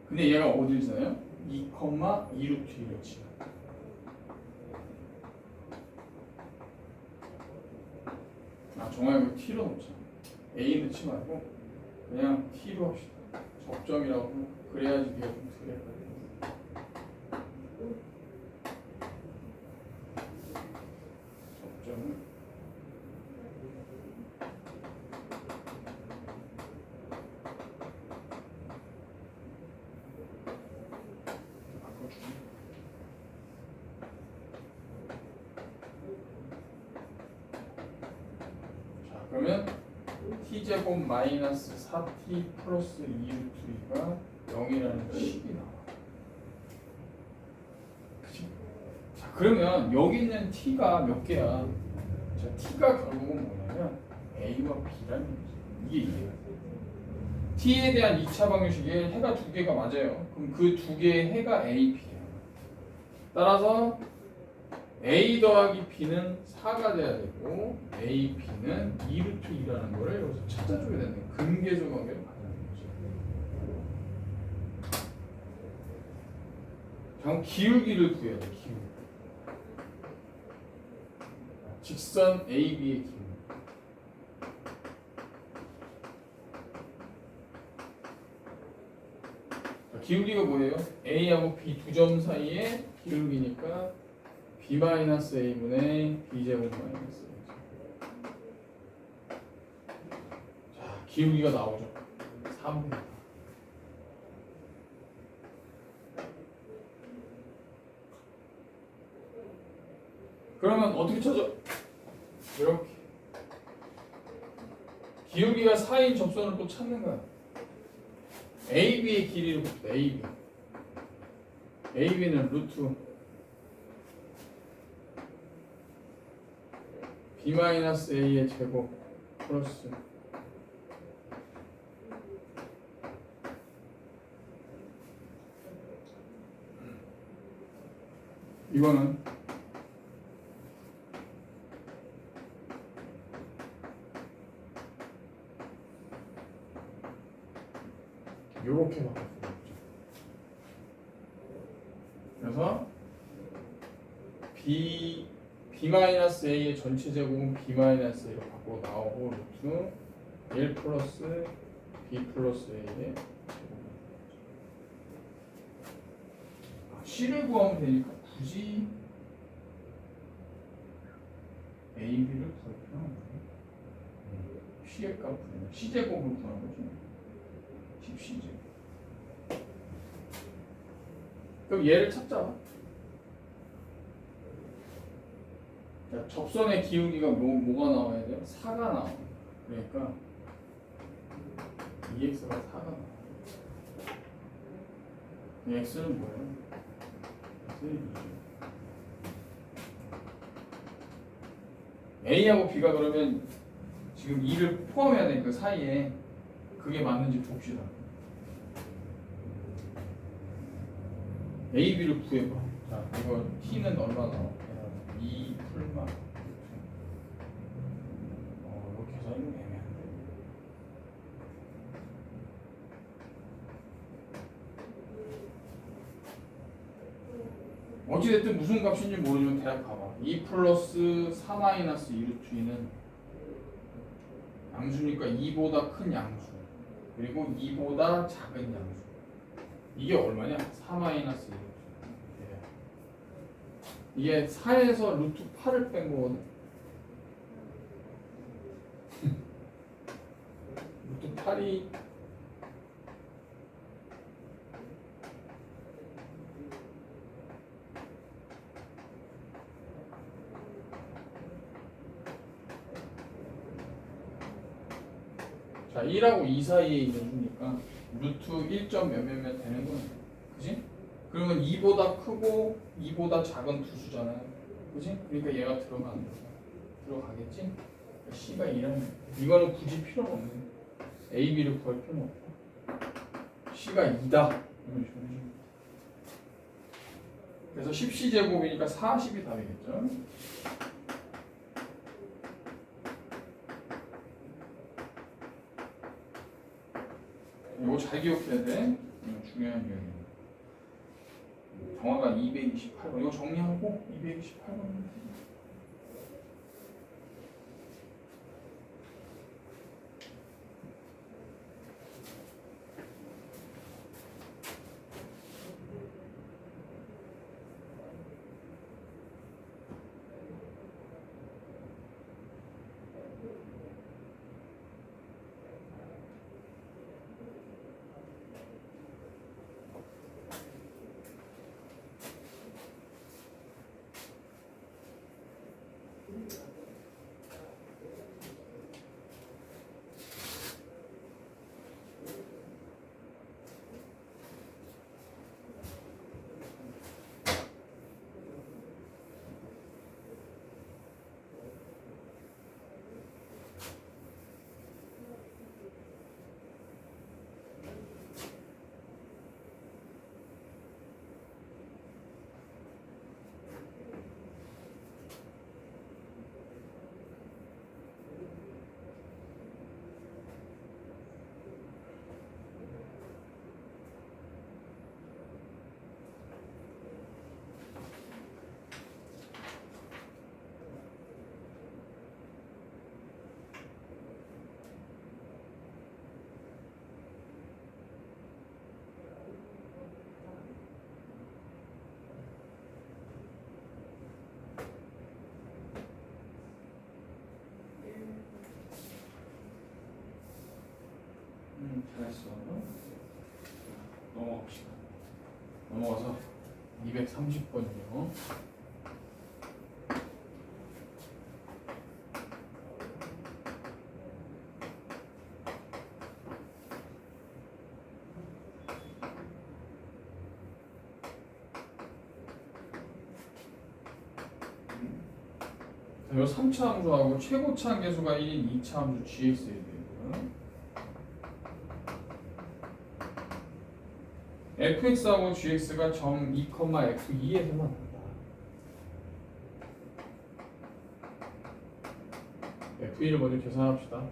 근데 얘가 어딜 지나요? 2,2루트1을 지나. 정확하게 t로 놓자. a 넣지 말고 그냥 t로 합시다. 접점이라고 그래야지 얘가 좀 덜 헷갈려. 접점을 바꿔주면 자 그러면 t제곱 마이너스 4t 플러스 2루트 2가 0이라는 식이 나와. 그치? 자 그러면 여기 있는 t가 몇 개야? 자 t가 결국은 뭐냐면 a와 b라는 얘기지. 이게 이해가 돼. t에 대한 2차 방정식에 해가 두 개가 맞아요. 그럼 그 두 개의 해가 a, b야. 따라서 a 더하기 b는 4가 돼야 되고 a, b는 2루트 2라는 거를 여기서 찾아줘야 되는 거예요. 근계수 관계를 가져가는 거죠. 그럼 기울기를 구해야 돼. 기울기. 직선 a, b의 기울기. 자, 기울기가 뭐예요? a하고 b 두 점 사이의 기울기니까 b-a분의 b제곱 마이너스 자 기울기가 나오죠. 3분의 그러면 어떻게 찾아? 이렇게 기울기가 4인 접선을 또 찾는 거야. AB의 길이를 봅시다. AB는 루트 b-a의 제곱 플러스 이거는 요렇게 바꿔. 그래서 b-a의 전체 제곱은 b-a로 바꾸고 나오고 루트 1 플러스 b 플러스 a의 제곱. c를 구하면 되니까 굳이 a, b를 구할 필요는 없네. c의 값은 c제곱을 구하는 거죠. 10c제곱. 그럼 얘를 찾자. 자, 접선의 기울기가 뭐가 나와야 돼요? 4가 나와. 그러니까 2x가 4가 나와. 이 x는 뭐예요? x는 2죠. a하고 b가 그러면 지금 2를 포함해야 되니까 그 사이에 그게 맞는지 봅시다. a, b를 구해봐. 자, 이거 t는 얼마 나와? 2 풀마. 이거 계산이 애매한데. 어찌됐든 무슨 값인지 모르지만 대략 봐봐. 2 플러스 4 마이너스 2루트 2는 양수니까 2보다 큰 양수. 그리고 2보다 작은 양수. 이게 얼마냐? 4 마이너스 2루트. 이게 4에서 루트 8을 뺀 거거든. 루트 8이 자 1하고 2 사이에 있는 수니까 루트 1점 몇몇몇 되는 거네. 그지? 그러면 2보다 크고 2보다 작은 두 수잖아요. 그지? 그러니까 얘가 들어가 안 들어가? 들어가겠지? 그러니까 C가 2라는 이거는 굳이 필요가 없네. A, B를 구할 필요는 없고 C가 2다. 이런 식으로. 그래서 10C제곱이니까 40이 답이겠죠? 이거 잘 기억해야 돼. 이거 중요한 기억이야. 정화가 228번. 이거 정리하고 228번. 잘했어. 넘어갑시다. 넘어가서 230번이요. 이 3차 함수하고 최고차 함계수가 1인 2차 함수 gx에 되고요. fx하고 gx가 점 2,f2에서 만난다. f2를 먼저 계산합시다.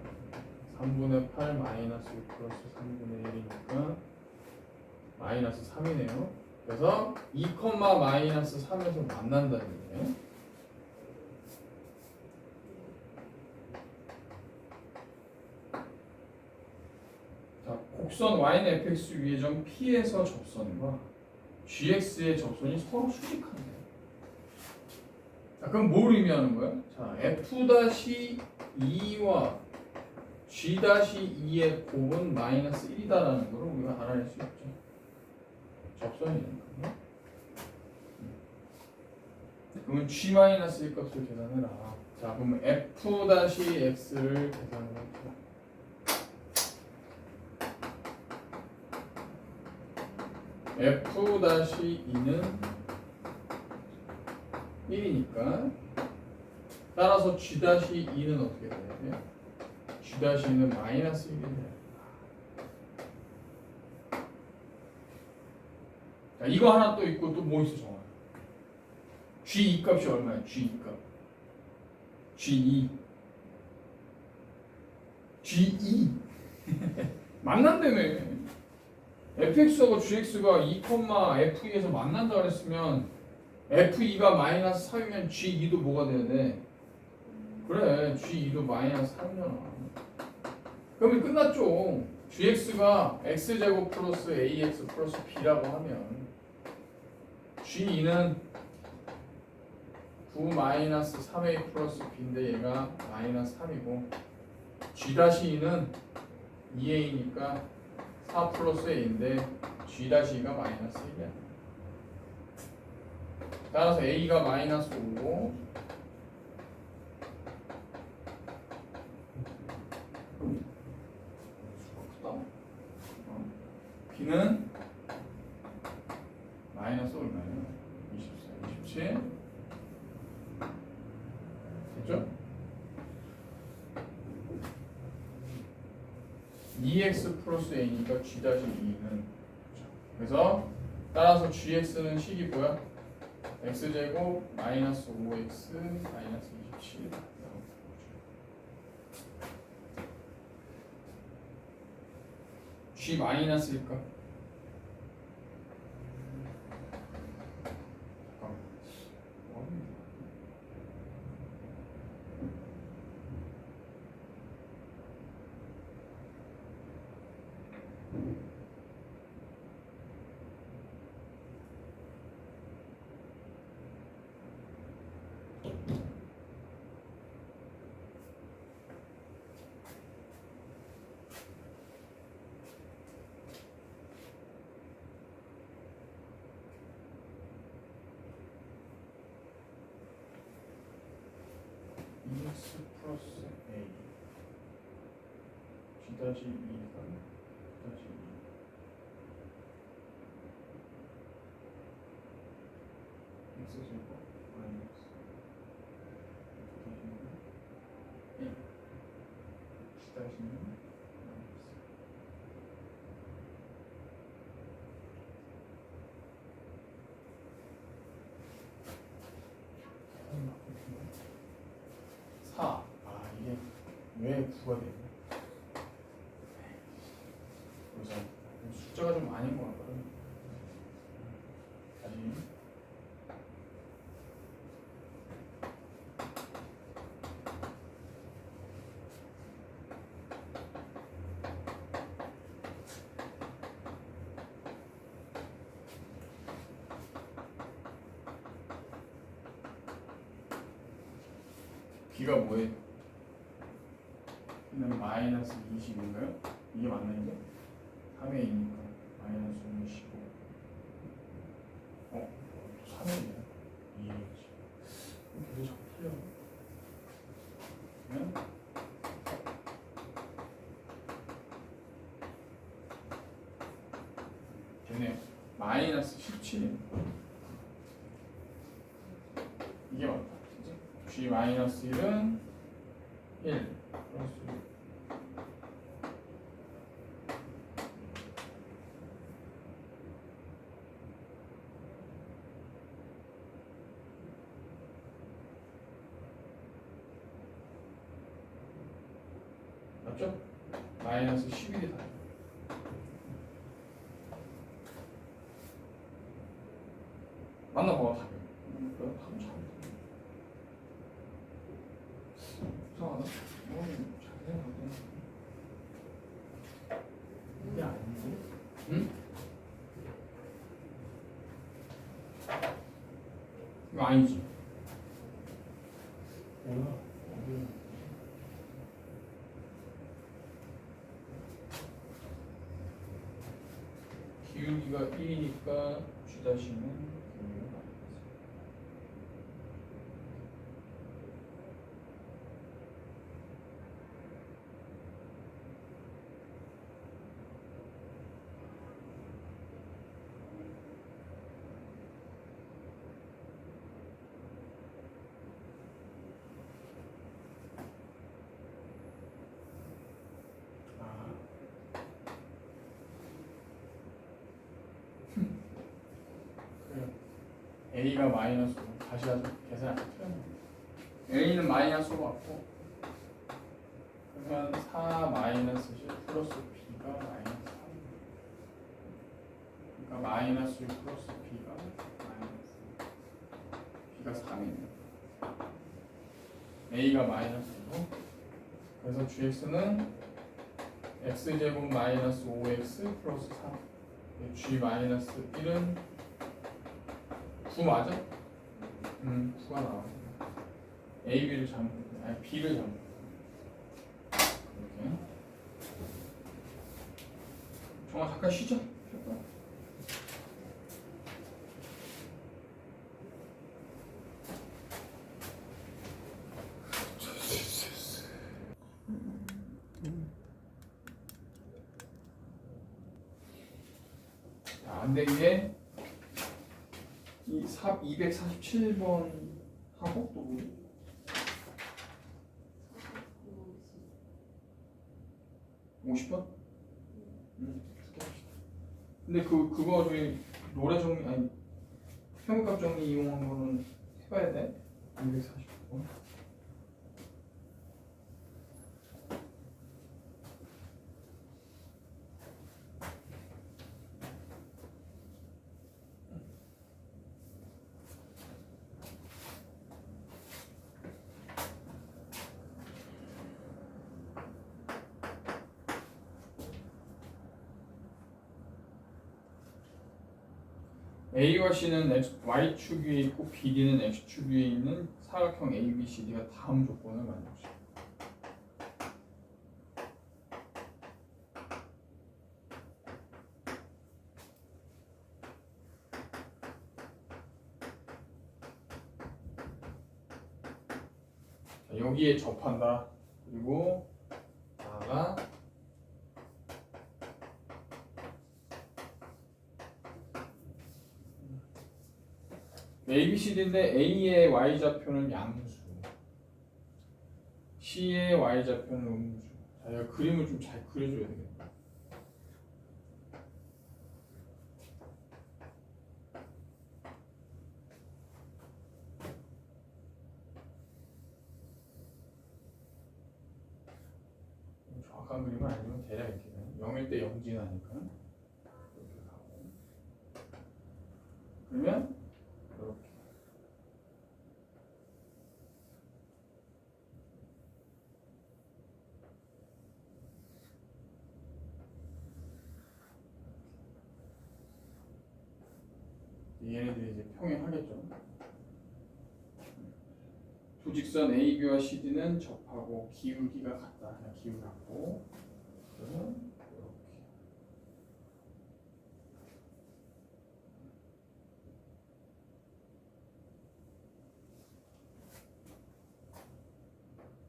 3분의 8 마이너스 6 플러스 3분의 1이니까 마이너스 3이네요. 그래서 2, 마이너스 3에서 만난다는 얘기예요. 곡선 y는 fx 위의 점 P에서 접선과 gx의 접선이 서로 수직한데. 자, 그럼 뭘 의미하는 거야? 자, f-2와 g-2의 곱은 마이너스 1이다라는 걸 우리가 알아낼 수 있죠. 접선이니까. 그러면 g-1 값을 계산해라. 자, 그럼 f-x를 계산해봅시다. f-2는 1이니까 따라서 g-2는 어떻게 돼야 돼요? g-2는 마이너스 1이 돼요. 자, 이거 하나 또 있고 또 뭐 있어 정말? g2 값이 얼마야? g2 값 g2 만난다며. fx하고 gx가 2,f2에서 만난다 그랬으면 f2가 마이너스 4이면 g2도 뭐가 돼야 돼? 그래, g2도 마이너스 3이잖아. 그러면 끝났죠. gx가 x제곱 플러스 ax 플러스 b라고 하면 g2는 9 마이너스 3a 플러스 b인데 얘가 마이너스 3이고 g-2는 2a니까 4 플러스 a인데 g-2가 마이너스 1이야. 따라서 a가 마이너스 5고 b는 마이너스 얼마예요? 24, 27 됐죠? 2x 플러스 a니까 g-2는 그래서 따라서 gx는 식이 뭐야? x제곱 마이너스 5x 마이너스 27 g 마이너스일까? x 플러스 a g-2가 g-2 x제곱 마이너스 g-2는 마이너스 4. 아, 이게 왜 9가 되냐? 그래서 숫자가 좀 많은 것 같거든. 다시. b가 뭐예요? b는 마이너스 20인가요? 이게 맞나 이게? 3A니까 마이너스 5는 15. 3A네. 2A지. 계속 자꾸 틀려. 그러면 되네요. 마이너스 17. 이게 맞다. 그치? G 마이너스 1은 1 플러스 6. 맞죠? 마이너스 11이 다. 맞나 봐봐 답이. 답은 잘. 이상하다. 잘 생각하네. 이게 아닌데? 응? 이거 아니지. 뭐야? 어디야? 기울기가 1이니까 G 다시는 기울기가 마이너스. A가 마이너스 5. 다시 하자. 계산 약간 틀렸네. A는 마이너스 5 같고 그러면 4 마이너스 10 플러스 B가 마이너스 3. 그러니까 마이너스 6 플러스 B가 마이너스 B가 3이네. A가 마이너스 5. 그래서 GX는 X제곱 마이너스 5X 플러스 3. G 마이너스 1은 9 맞아? 9가 나와. A, B를 잘못했네. 아니, B를 잘못했네. 이렇게. 정말 잠깐 쉬자. 쉬었다. 안 된 게 이 247번 하고 또 뭐지? 50번? 근데 그거 저희 노래 정리 아니 평균값 정리 이용한 거는 해봐야 돼. 240번. A와 C는 Y축 위에 있고 BD는 X축 위에 있는 사각형 ABCD가 다음 조건을 만족시켜. 여기에 접한다. 그리고 나가 ABCD인데 A의 Y좌표는 양수, C의 Y좌표는 음수. 자, 내가 그림을 좀 잘 그려줘야 되겠다. 정확한 그림은 아니지만 대략 이렇게 되네. 0일 때 0진하니까 이렇게 가고 그러면 이렇게 얘네들이 이제 평행하겠죠. 두 직선 AB와 CD는 접하고 기울기가 같다. 그냥 기울기 같고 그러면 이렇게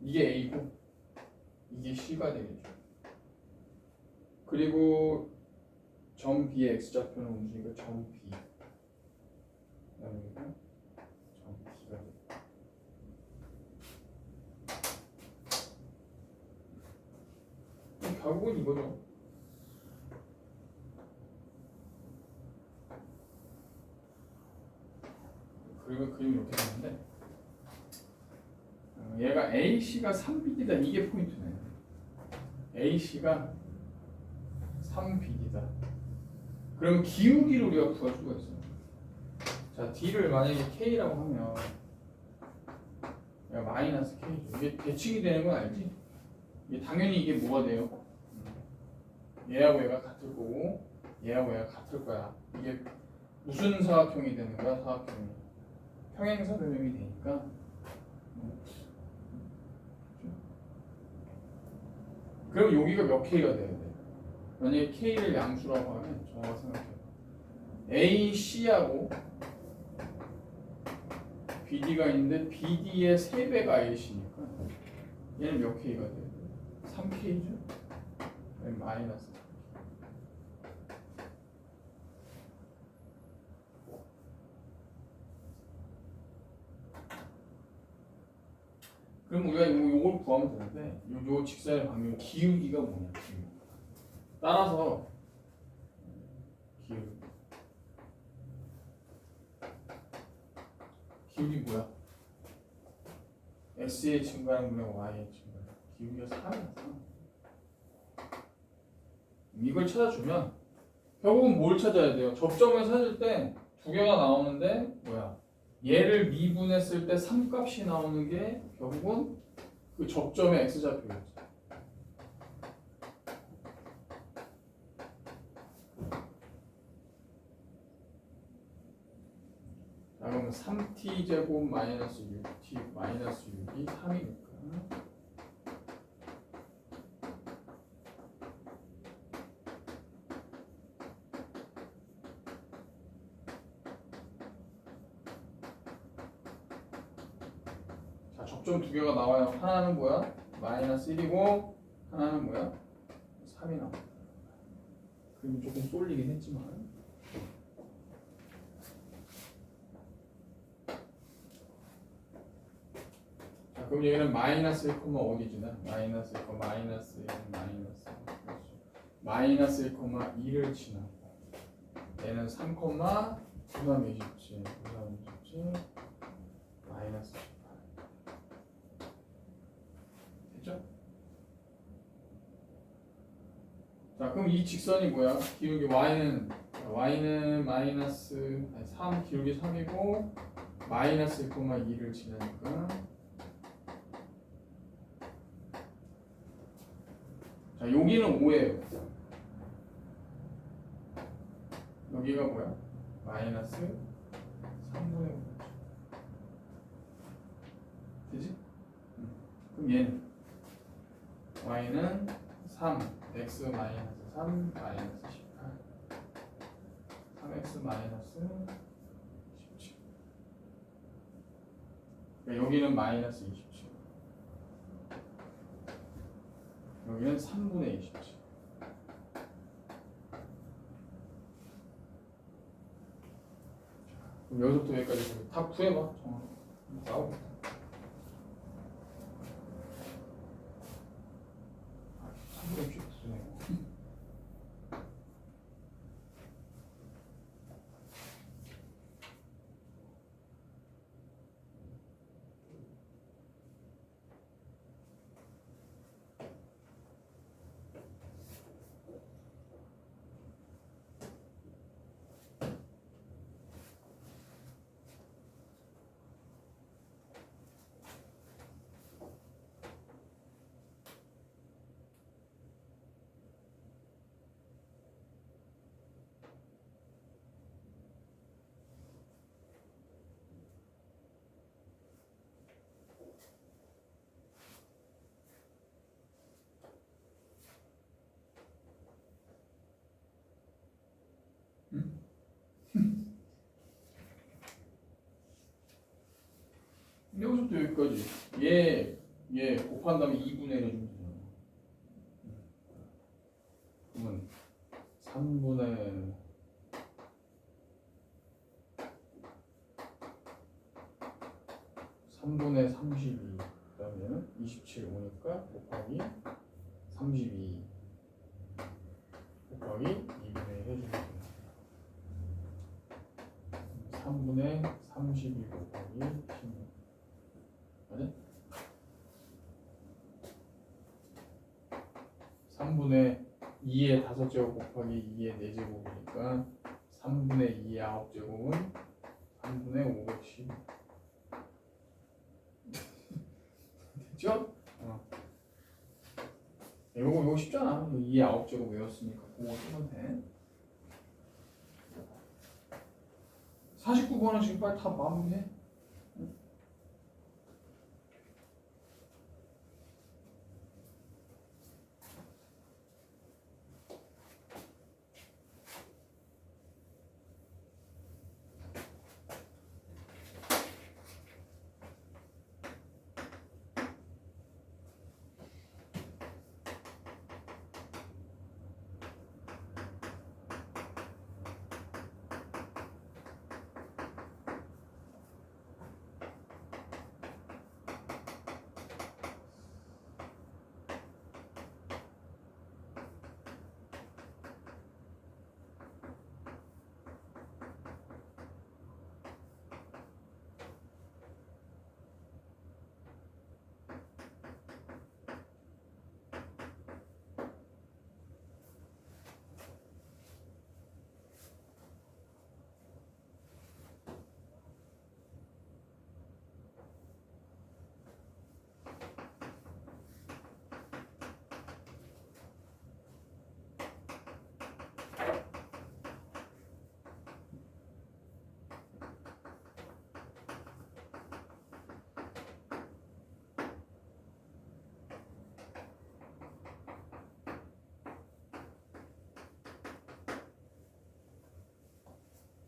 이게 A고 이게 C가 되겠죠. 그리고 점 B의 X좌표는 움직이고 점 B 그다음에 점 B가 되고 결국은 이거죠. 그리고 그림이 이렇게 되는데 얘가 AC가 3BD다 이게 포인트네. AC가 3BD다. 그럼 기울기를 우리가 구할 수가 있어요. 자, D를 만약에 K라고 하면 얘가 마이너스 K죠. 이게 대칭이 되는 건 알지? 이게 당연히 이게 뭐가 돼요? 얘하고 얘가 같을 거고 얘하고 얘가 같을 거야. 이게 무슨 사각형이 되는 거야? 사각형이 평행사 변형이 되니까 그럼 여기가 몇 K가 돼야 돼? 만약에 K를 양수라고 하면 정확하게 생각해요. A, C하고 BD가 있는데 BD의 3배가 AC니까 얘는 몇 K가 돼야 돼? 3K죠? 마이너스 그럼 우리가 요걸 구하면 되는데 요 직선의 방향 기울기가 뭐냐? 기울기. 따라서 기울기 뭐야? x의 증가랑 분의 y의 증가. 기울기가 3이야. 이걸 찾아주면 결국은 뭘 찾아야 돼요? 접점을 찾을 때 두 개가 나오는데 뭐야? 얘를 미분했을 때 3값이 나오는 게 결국은 그 접점의 x좌표였지. 자, 그러면 3t 제곱 마이너스 6t 마이너스 6이 3이니까 자, 접점 두 개가 나와요. 하나는 뭐야? 마이너스 1이고 하나는 뭐야? 3이 나와. 그림이 조금 쏠리긴 했지만 그럼 여기는 마이너스 1, 어디지나? 마이너스 1, 마이너스 1, 마이너스 1. 그렇죠. 마이너스 1, 2를 지나고 얘는 3, 9, 3, 27, 9, 3, 27, 마이너스 18. 됐죠? 자, 그럼 이 직선이 뭐야? 기울기 y는 마이너스 3, 기울기 3이고 마이너스 1, 2를 지나니까 자, 여기는 5예요. 여기가 뭐야? 마이너스 3분의 5. 되지? 그럼 얘는 y는 3, x 마이너스 3, 마이너스 18 3x 마이너스 17 그러니까 여기는 마이너스 27 여기는 3분의 27 그럼 여기서부터 여기까지 다 구해봐. 나오겠다. 여기서부터 여기까지 얘 얘 곱한 다음에 2분의 1 해주면 되잖아. 그러면 3분의 32 그러면 27 오니까 곱하기 32 곱하기 2분의 1 해주면 돼요. 3분의 32 곱하기 16 맞아? 3분의 2의 5제곱 곱하기 2의 4제곱이니까 3분의 2의 9제곱은 3분의 510 됐죠? 요거 쉽잖아. 2의 9제곱 외웠으니까 그거 쓰면 돼. 49번은 지금 빨리 다 마무리해.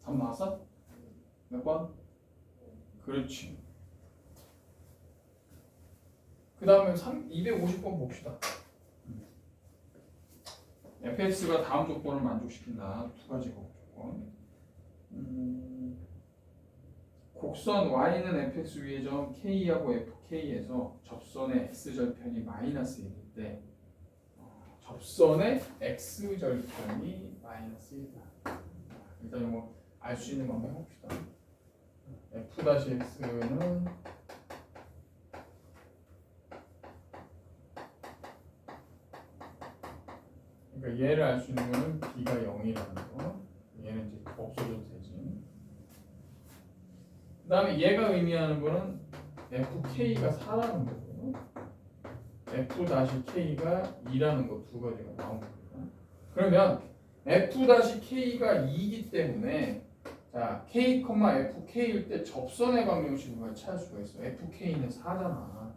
답 나왔어? 몇 번? 그렇지. 그 다음에 250번 봅시다. fx가 다음 조건을 만족시킨다. 두 가지 조건. 곡선 y는 fx 위의 점 k하고 fk에서 접선의 x절편이 마이너스 1일 때 접선의 x절편이 마이너스 1이다. 일단 이거 알 수 있는 거 한번 해봅시다. f-x는 그러니까 얘를 알 수 있는 거는 b가 0이라는 거. 얘는 이제 없어져도 되지. 그 다음에 얘가 의미하는 거는 fk가 4라는 거고 f-k가 2라는 거 두 가지가 나온 겁니다. 그러면 f-k가 2이기 때문에 자, k, fk일 때 접선의 방정식을 찾을 수가 있어. fk는 4잖아.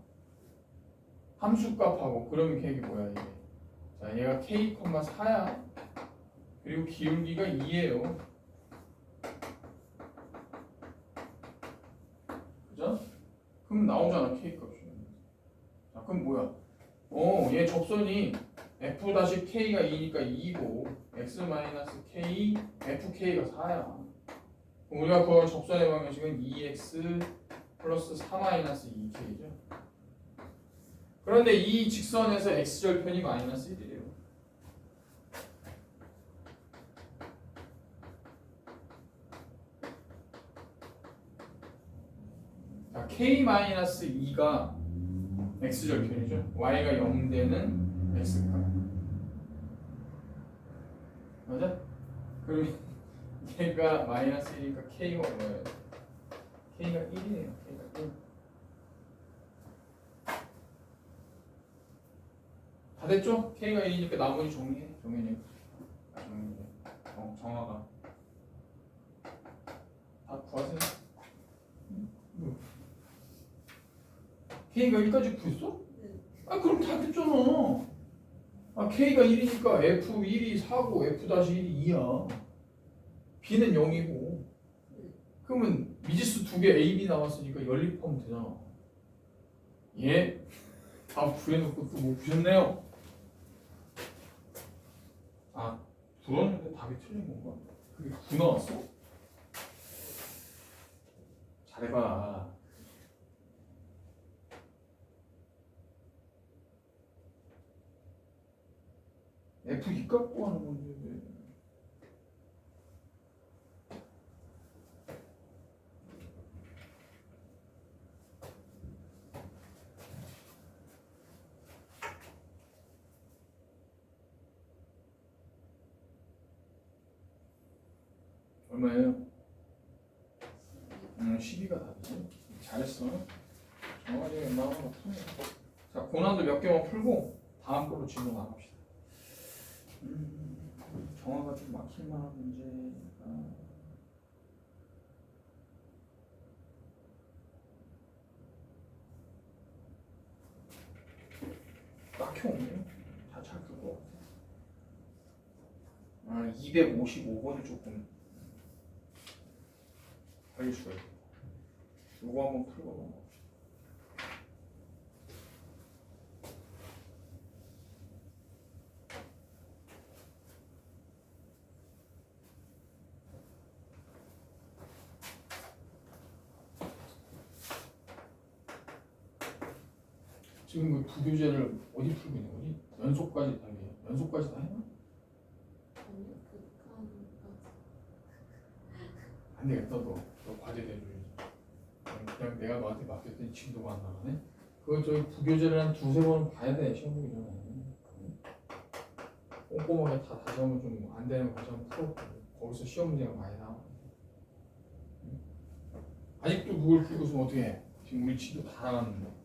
함수값하고 그러면 걔가 뭐야 이게? 자, 얘가 k, 4야. 그리고 기울기가 2예요. 그죠? 그럼 나오잖아 k 값이. 자, 그럼 뭐야? 얘 접선이 f-k가 2니까 2고 x-k, fk가 4야. 우리가 구할 접선의 방정식은 2x 플러스 4-2k죠. 그런데 이 직선에서 x절편이 마이너스 1이래요. 자, k-2가 x절편이죠. y가 0되는 x값. 맞아? 그러면 얘가 마이너스 1이니까 k가 얼마예요? k가 1이에요. k가 1. 다 됐죠? k가 1이니까 나머지 정리해. 정리해. 정화가 다 구하세요. k가 1까지 구했어? 아 그럼 다 됐잖아. 아 k가 1이니까 f1이 4고 f-1이 2야. b는 0이고 그러면 미지수 두 개 a, b 나왔으니까 연립하면 되잖아. 예? 아, 구해놓고 또 뭐 구셨네요. 아, 불었는데 답이 틀린 건가? 그게 9 나왔어? 잘해봐. F2 갖고 하는 건데 왜? 얼마예요? 12가 답이지. 잘했어. 정확하게 웬만한 거 푸네. 자, 고난도 몇 개만 풀고 다음 거로 질문 나갑시다. 정화가 좀 막힐 만한 문제가 딱히 없네요. 다 잘 풀 것 같아. 255번을 조금 걸릴 수가 있고. 요거 한번 풀고 넘어갑시다. 지금 그 부교재를 어디 풀고 있는 거지? 연속까지 아니 연속까지 다 했나? 아니요, 극한까지. 안 되겠다. 너 과제 내줘야지. 그냥 내가 너한테 맡겼더니 진도가 안 나가네. 그거 저기 부교재를 한 2-3번은 봐야 돼. 시험 보기 전에. 꼼꼼하게 다 다시 한번 좀 안 되는 거 다시 한번 풀어보고 거기서 시험 문제가 많이 나와. 아직도 그걸 풀고서 어떻게 해? 지금 우리 진도 다 나갔는데.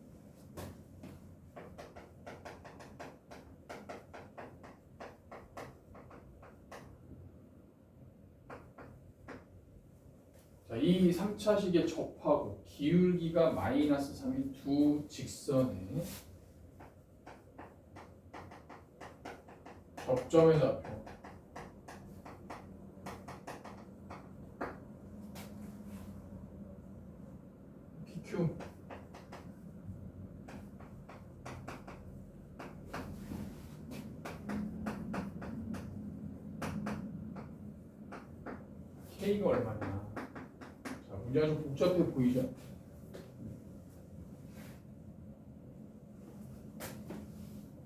자, 이 3차식의 접하고 기울기가 -3인 두 직선의 접점의 좌표 PQ K가 얼마냐? 자, 문제가 좀 복잡해 보이죠?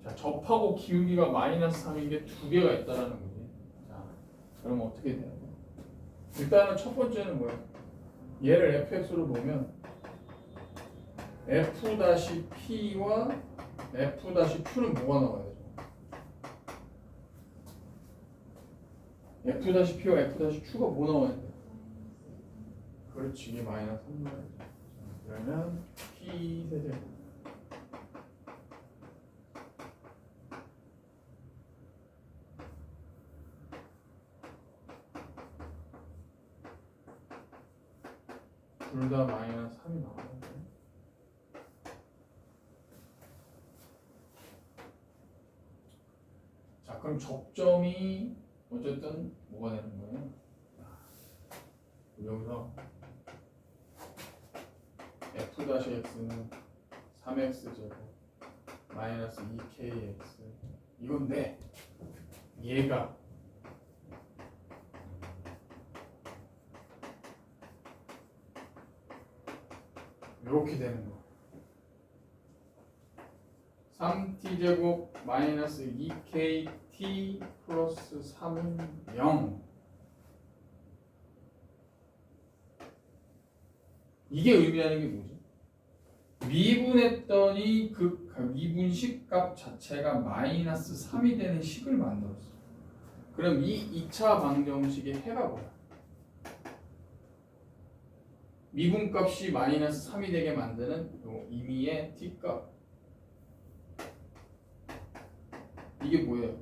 자, 접하고 기울기가 -3인 게 두 개가 있다라는 거지. 자, 그럼 어떻게 돼요? 일단은 첫 번째는 뭐야? 얘를 fx로 보면 f-p와 f-q는 뭐가 나와야 되죠? f-p와 f-q가 뭐 나와야 돼? 그렇지, 이게 -3 나와야죠. 그러면 p 세제곱 둘 다 -3이 나와요. 자, 그럼 접점이 어쨌든 뭐가 되는 거예요? 여기서 f-x는 3x 제곱 -2kx 이건데 얘가 이렇게 되는 거. 3t 제곱 -2kt 플러스 3은 0. 이게 의미하는 게 뭐지? 미분했더니 그 미분식 값 자체가 -3이 되는 식을 만들었어. 그럼 이 2차 방정식의 해가 뭐야? 미분값이 -3이 되게 만드는 요 임의의 t값. 이게 뭐예요?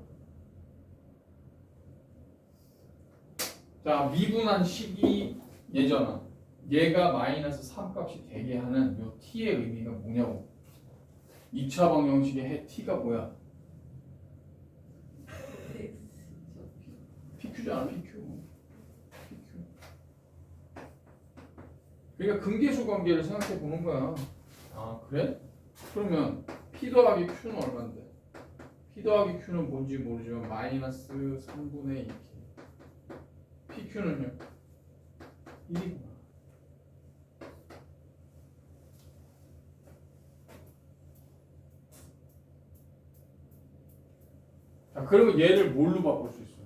자, 미분한 식이 얘잖아. 얘가 -3 값이 되게 하는 요 t의 의미가 뭐냐고. 2차 방정식의 해 t가 뭐야? pq잖아, pq. 그러니까 근계수 관계를 생각해 보는 거야. 아, 그래? 그러면 P 더하기 Q는 얼마인데? P 더하기 Q는 뭔지 모르지만 마이너스 3분의 2K. PQ는요? 1이구나. 자, 그러면 얘를 뭘로 바꿀 수 있어?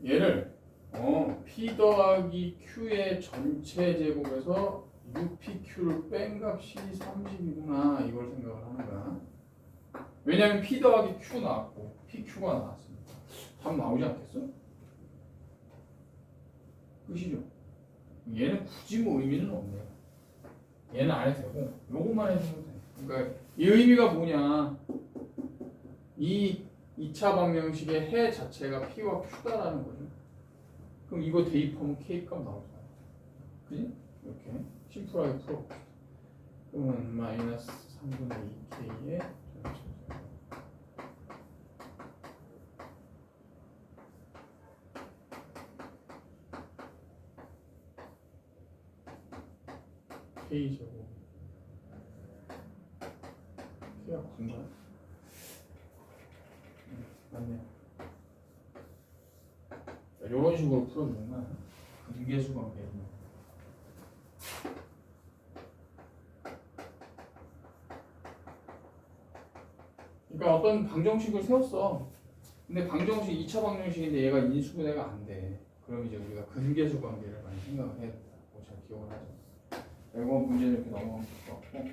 얘를 P 더하기 Q의 전체 제곱에서 6PQ를 뺀 값이 30이구나 이걸 생각을 하는 거야. 왜냐면 P 더하기 Q 나왔고 PQ가 나왔으니까 답 나오지 않겠어? 끝이죠. 얘는 굳이 뭐 의미는 없네요. 얘는 안 해도 되고 요것만 해주면 돼. 그러니까 이 의미가 뭐냐, 이 2차 방정식의 해 자체가 P와 Q다라는 거죠. 그럼 이거 대입하면 K값 나오잖아. 그지? 이렇게 심플하게 풀어봅시다. 그러면 마이너스 3분의 2K의 전체 K제곱 K가 무슨가요? 맞네요. 이런 식으로 풀어주면 근계수 관계. 그러니까 어떤 방정식을 세웠어. 근데 방정식 2차 방정식인데 얘가 인수분해가 안 돼. 그럼 이제 우리가 근계수 관계를 많이 생각을 해야 된다고 잘 기억을 하죠. 이번 문제는 이렇게 넘어가면 될 것 같고,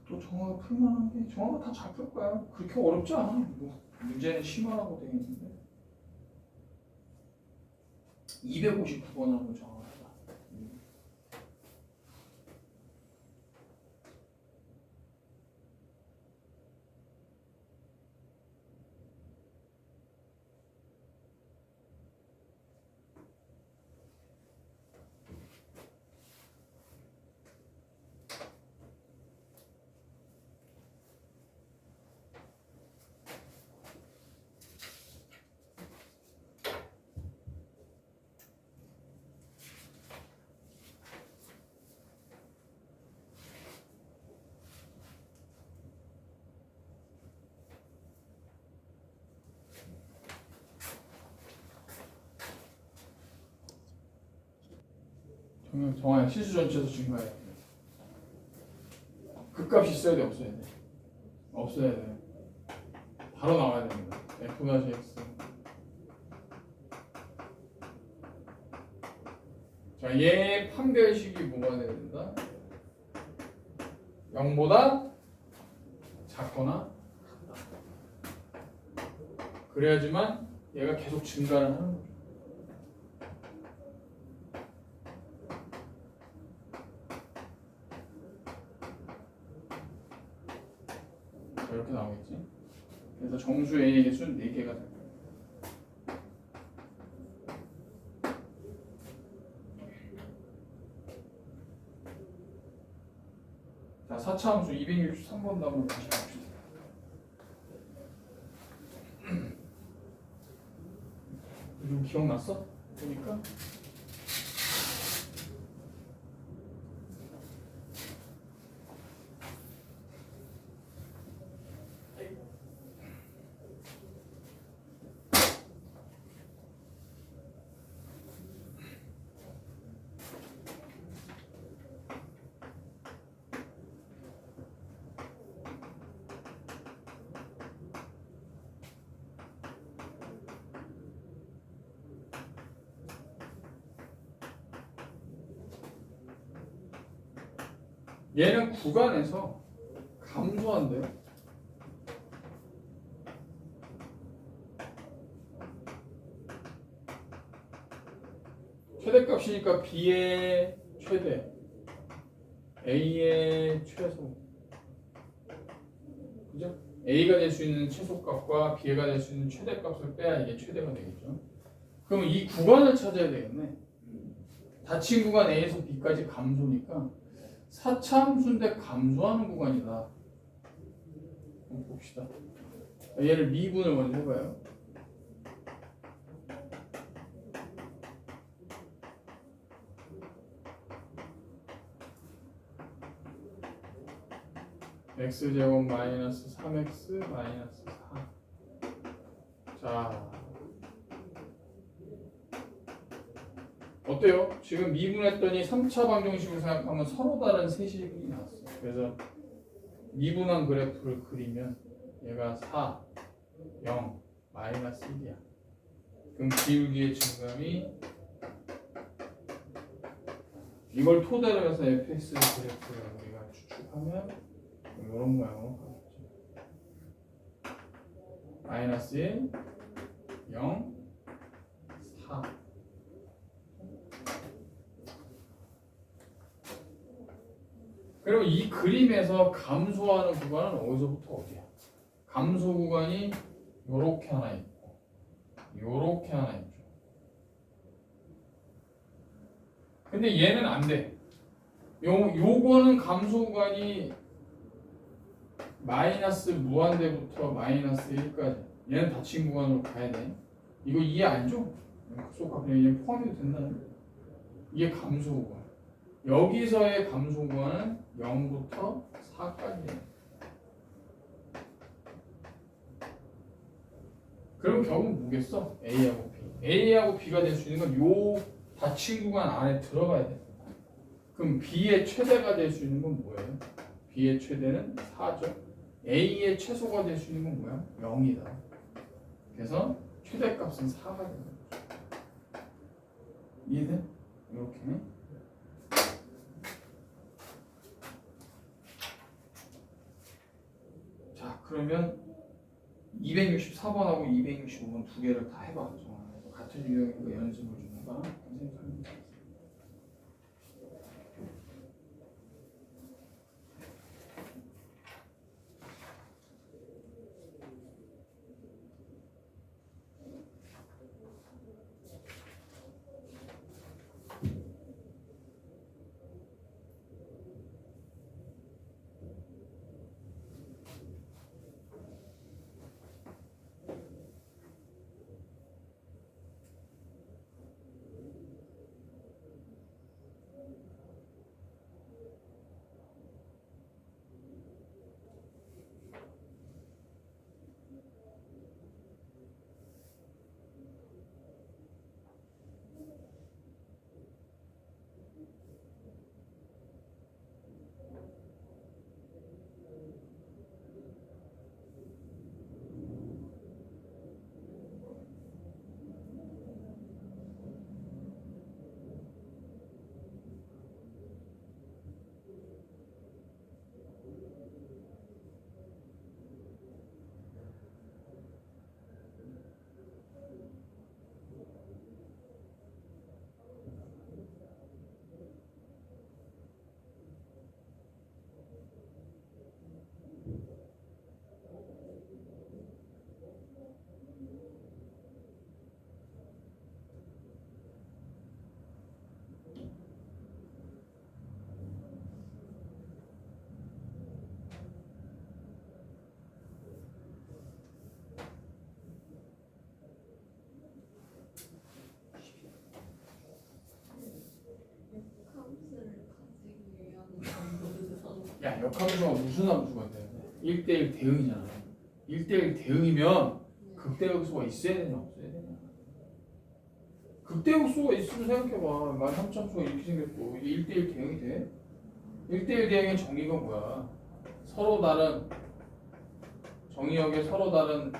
또 정화가 풀만한 게 정화가 다 잘 풀 거야. 그렇게 어렵지 않아. 뭐 문제는 심화라고 되어 있는데 259번 한번 정화를 해봐. 정화야 실수 전체에서 증가해. 극값이 있어야 돼 없어야 돼? 없어야 돼. 바로 나와야 됩니다. F-X. 자, 얘 판별식이 뭐가 돼야 된다? 0보다 작거나 같다. 그래야지만 얘가 계속 증가를 하는 거죠. 이렇게 나오겠지. 그래서 정수 A의 개수는 4개가 될 거예요. 자, 4차 함수 263번 답으로 다시 봅시다. 좀 기억났어? 보니까? 얘는 구간에서 감소한대요. 최대값이니까 B의 최대, A의 최소. 그죠? A가 될 수 있는 최소값과 B가 될 수 있는 최대값을 빼야 이게 최대가 되겠죠. 그러면 이 구간을 찾아야 되겠네. 닫힌 구간 A에서 B까지 감소니까 4차 함수인데 감소하는 구간이다. 한번 봅시다. 얘를 미분을 먼저 해봐요. x제곱 마이너스 3x 마이너스 4. 자, 어때요? 지금 미분했더니 3차 방정식으로 생각하면 서로 다른 세 식이 나왔어요. 그래서 미분한 그래프를 그리면 얘가 4, 0, 마이너스 1이야. 그럼 기울기의 증감이 이걸 토대로 해서 fx 그래프를 우리가 추측하면 이런 모양으로 가겠죠. 마이너스 1, 0, 4. 그리고 이 그림에서 감소하는 구간은 어디서부터 어디야? 감소 구간이 요렇게 하나 있고 요렇게 하나 있죠. 근데 얘는 안 돼. 요거는 감소 구간이 마이너스 무한대부터 마이너스 1까지. 얘는 닫힌 구간으로 가야 돼. 이거 이해 안 줘? 속과 그냥 얘 포함이 된다는 거야. 이게 감소 구간. 여기서의 감소 구간은 0부터 4까지예요. 그럼 결국 뭐겠어? A하고 B. A하고 B가 될 수 있는 건 요 닫힌 구간 안에 들어가야 돼. 그럼 B의 최대가 될 수 있는 건 뭐예요? B의 최대는 4죠. A의 최소가 될 수 있는 건 뭐야? 0이다. 그래서 최대값은 4가 되는 거죠. 이해돼? 이렇게. 자, 그러면 264번하고 265번 두 개를 다 해봐. 같은 유형인 거 연습을 좀 해봐. 선생님 설명해. 야, 역함수가 무슨 함수가 돼? 1대1 대응이잖아. 1대1 대응이면 극대극소가 있어야 되냐 없어야 되냐. 극대극소가 있으면 생각해봐. 13,000수가 이렇게 생겼고 이게 1대1 대응이 돼? 1대1 대응의 정의가 뭐야? 서로 다른 정의역에 서로 다른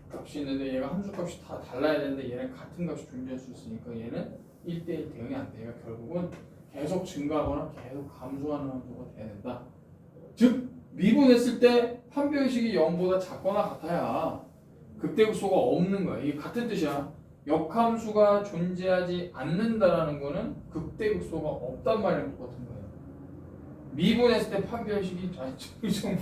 값이 있는데 얘가 함수값이 다 달라야 되는데 얘는 같은 값이 존재할 수 있으니까 얘는 1대1 대응이 안 돼요. 결국은 계속 증가하거나 계속 감소하는 함수가 돼야 된다. 즉 미분했을 때 판별식이 0보다 작거나 같아야 극대극소가 없는 거야. 이게 같은 뜻이야. 역함수가 존재하지 않는다라는 거는 극대극소가 없단 말이랑 똑같은 거예요. 미분했을 때 판별식이 이 정도.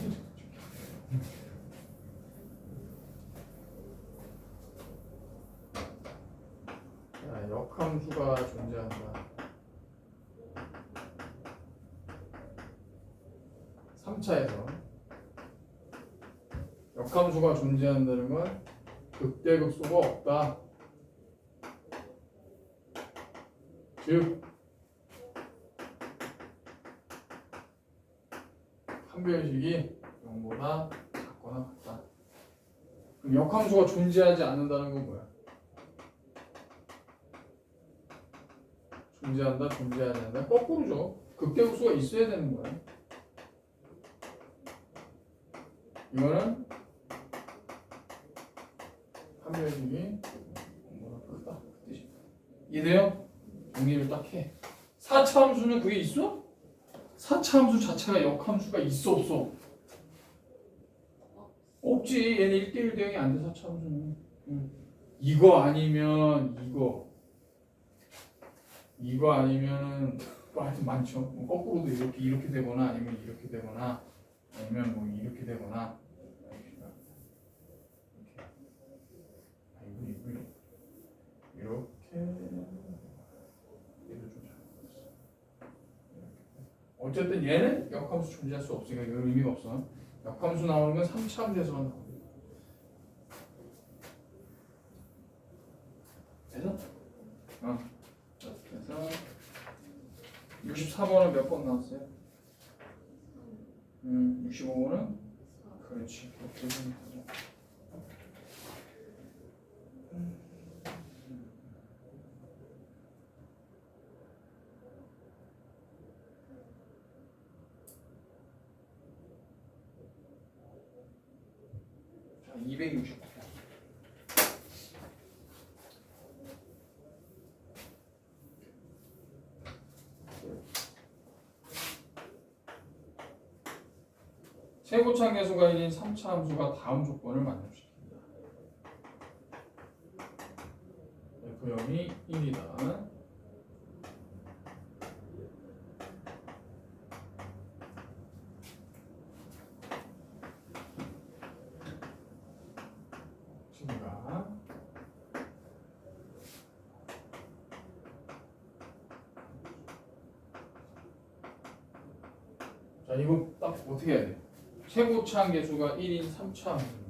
자, 역함수가 존재한다. 3차에서 역함수가 존재한다는 건 극대극소가 없다. 즉 판별식이 0보다 작거나 같다. 그럼 역함수가 존재하지 않는다는 건 뭐야? 존재한다, 존재하지 않는다. 거꾸로죠. 극대급수가 있어야 되는 거야. 이거는 판별식이 0보다 크다. 그 뜻이야. 이해돼요? 정리를 딱 해. 4차 함수는 그게 있어? 4차 함수 자체가 역함수가 있어 없어? 없지. 얘는 1대1 대응이 안 돼. 4차 함수는. 이거 아니면 이거 아니면은 뭐 하여튼 많죠. 뭐 거꾸로도 이렇게 되거나 아니면 이렇게 되거나 아니면 뭐 이렇게 되거나 이렇게 얘를 좀 잘못했어. 어쨌든 얘는 역함수 존재할 수 없으니까 이거 의미가 없어. 역함수 나오는 건 3차 함수에서만 나옵니다. 그래서 그래서 64번은 몇 번 나왔어요? 65번은 그렇지. 그렇게 해서 자, 269. 최고차 계수가 1인 3차 함수가 다음 조건을 만족시킵니다. F0이 1이다. 증가. 자, 이거 딱 어떻게 해야 돼? 최고차 계수가 1인 3차 함수입니다.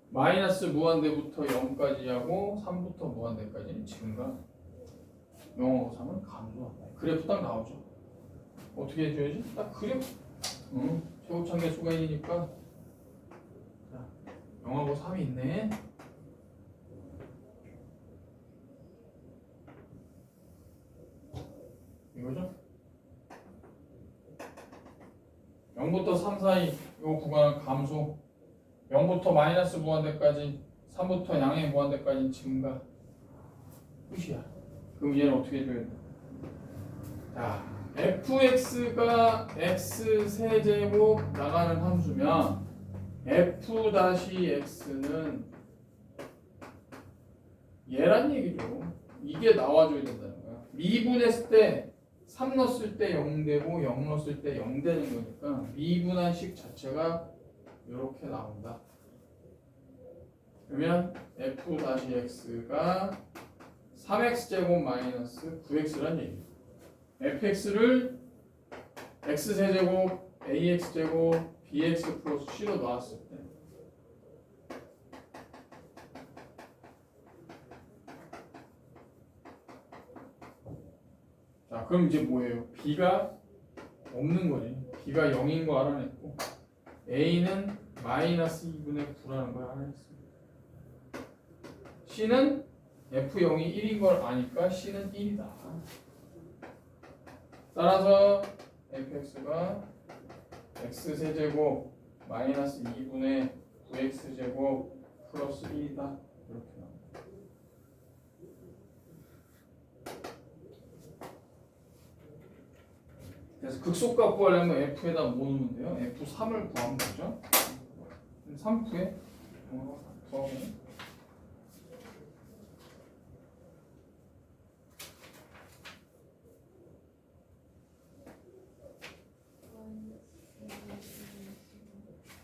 마이너스 무한대부터 0까지 하고 3부터 무한대까지는 증가. 0하고 3은 감소한다. 그래프 딱 나오죠. 어떻게 해줘야지? 딱 그래프. 최고차 계수가 1이니까 자, 0하고 3이 있네. 이거죠? 0부터 3 사이 이 구간은 감소. 0부터 마이너스 무한대까지 3부터 양의 무한대까지 증가. 끝이야. 그럼 얘는 어떻게 해줘야 돼? 자, fx가 x 세제곱 나가는 함수면 f-x는 얘란 얘기죠. 이게 나와줘야 된다는 거야. 미분했을 때 3 넣었을 때 0 되고 0 넣었을 때 0 되는 거니까 미분한 식 자체가 이렇게 나온다. 그러면 f-x가 3x제곱 마이너스 9x란 얘기예요. fx를 x세제곱 ax제곱 bx 플러스 c로 놨을 때 자, 그럼 이제 뭐예요? b가 없는 거지. b가 0인 거 알아냈고 a는 마이너스 2분의 9라는 걸 알아냈습니다. c는 f0이 1인 걸 아니까 c는 1이다. 따라서 fx가 x세제곱 마이너스 2분의 9x제곱 플러스 1이다. 이렇게 나옵니다. 그래서 극소값 구하려면 f에다 뭐 넣으면 돼요? f3을 구하면 되죠. 3f에 구하면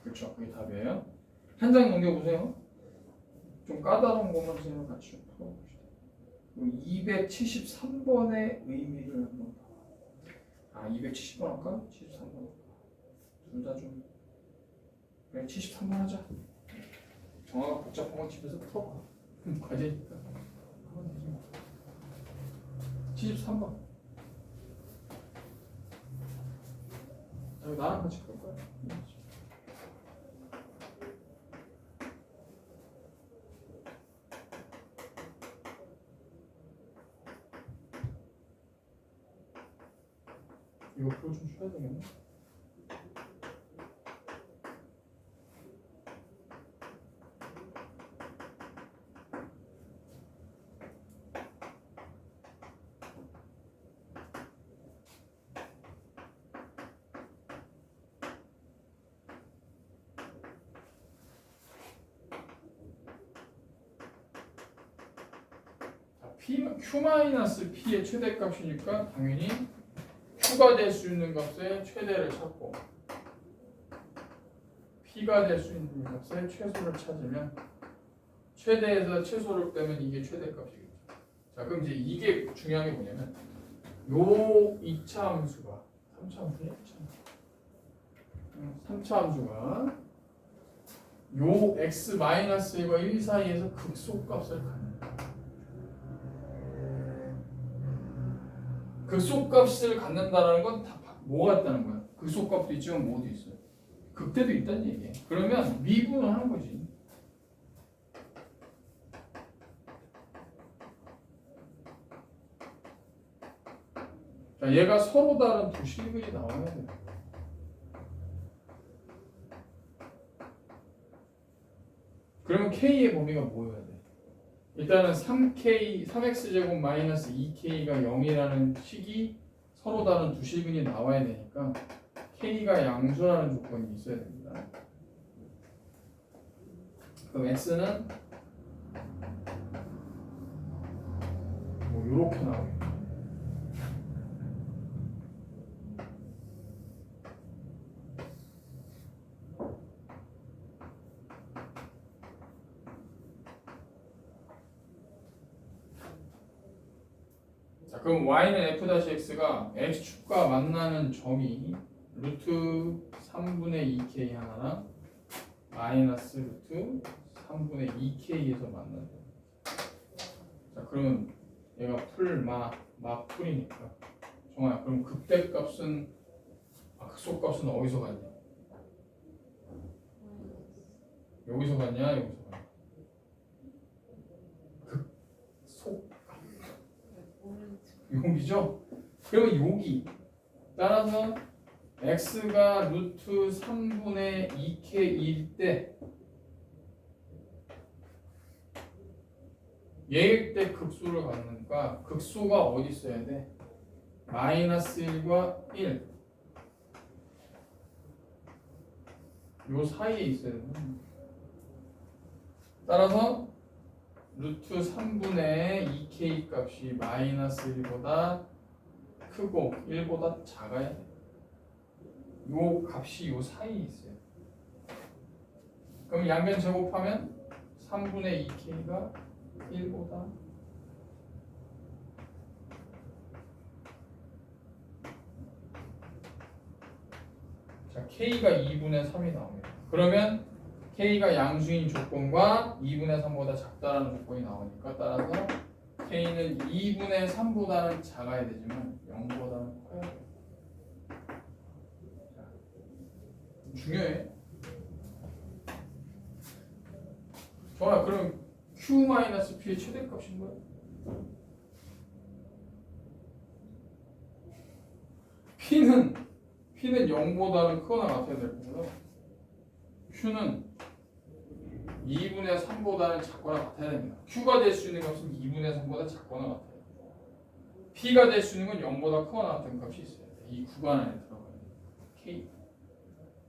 그렇죠. 그게 답이에요. 한 장 넘겨보세요. 좀 까다로운 것만 선생님 같이 좀 풀어봅시다. 273번의 의미를 한번 봐. 270번 할까? 73번 둘 다 좀 그래 73번 하자. 정화가 복잡한 건 집에서 풀어봐. 과제니까 하면 되지 뭐. 73번 나랑 같이 갈 거야. 이거 풀어 좀 쉬어야 되겠네. Q-P의 최대값이니까 당연히 Q가 될 수 있는 값의 최대를 찾고 P가 될 수 있는 값의 최소를 찾으면 최대에서 최소를 빼면 이게 최대값이겠죠. 자, 그럼 이제 이게 중요한 게 뭐냐면 요 2차 함수가 3차 함수냐? 3차 함수가 요 x-1과 1 사이에서 극소값을 갖는 극소값을 갖는다라는 건 다 뭐가 있다는 거야? 극소값도 있지만 뭐도 있어요? 극대도 있다는 얘기예요. 그러면 미분을 하는 거지. 자, 얘가 서로 다른 두 실근이 나와야 돼. 그러면 K의 범위가 뭐여야 돼? 일단은 3x제곱 마이너스 2k가 0이라는 식이 서로 다른 두 실근이 나와야 되니까 k가 양수라는 조건이 있어야 됩니다. 그럼 x는 뭐 이렇게 나오겠죠. 자, 그럼 y는 f-x가 x축과 만나는 점이 루트 3분의 2k 하나랑 마이너스 루트 3분의 2k에서 만난다. 자, 그러면 얘가 풀이니까 정아야, 그럼 극대값은 극소값은 어디서 갔냐? 여기서 갔냐? 여기서 갔냐? 극소 여기죠? 그러면 여기 따라서 x가 루트 3분의 2k일 때 얘일 때 극소를 갖는가? 극소가 어디 있어야 돼? 마이너스 1과 1 요 사이에 있어야 돼. 따라서 루트 3분의 2k 값이 마이너스 1보다 크고 1보다 작아야 돼. 요 값이 요 사이에 있어요. 그럼 양변 제곱하면 3분의 2k가 1보다 자, k가 2분의 3이 나옵니다. 그러면 k가 양수인 조건과 2분의 3보다 작다라는 조건이 나오니까 따라서 k는 2분의 3보다는 작아야 되지만 0보다는 커야 돼요. 중요해. 좋아. 그럼 Q-P의 최대값인 거야? P는 0보다는 크거나 같아야 될 거고요. Q는 2분의 3보다는 작거나 같아야 됩니다. Q가 될 수 있는 값은 2분의 3보다 작거나 같아요. P가 될 수 있는 건 0보다 크거나 같은 값이 있어야 돼. 이 구간 안에 들어가는 K.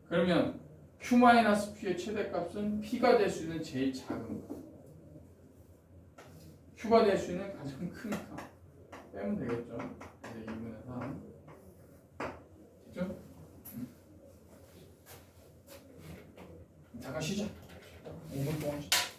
그러면 Q-P의 최대값은 P가 될 수 있는 제일 작은 거. Q가 될 수 있는 가장 큰 값. 빼면 되겠죠. 이제 2분의 3. 됐죠? 잠깐 쉬자. 5분 동안 쉬자.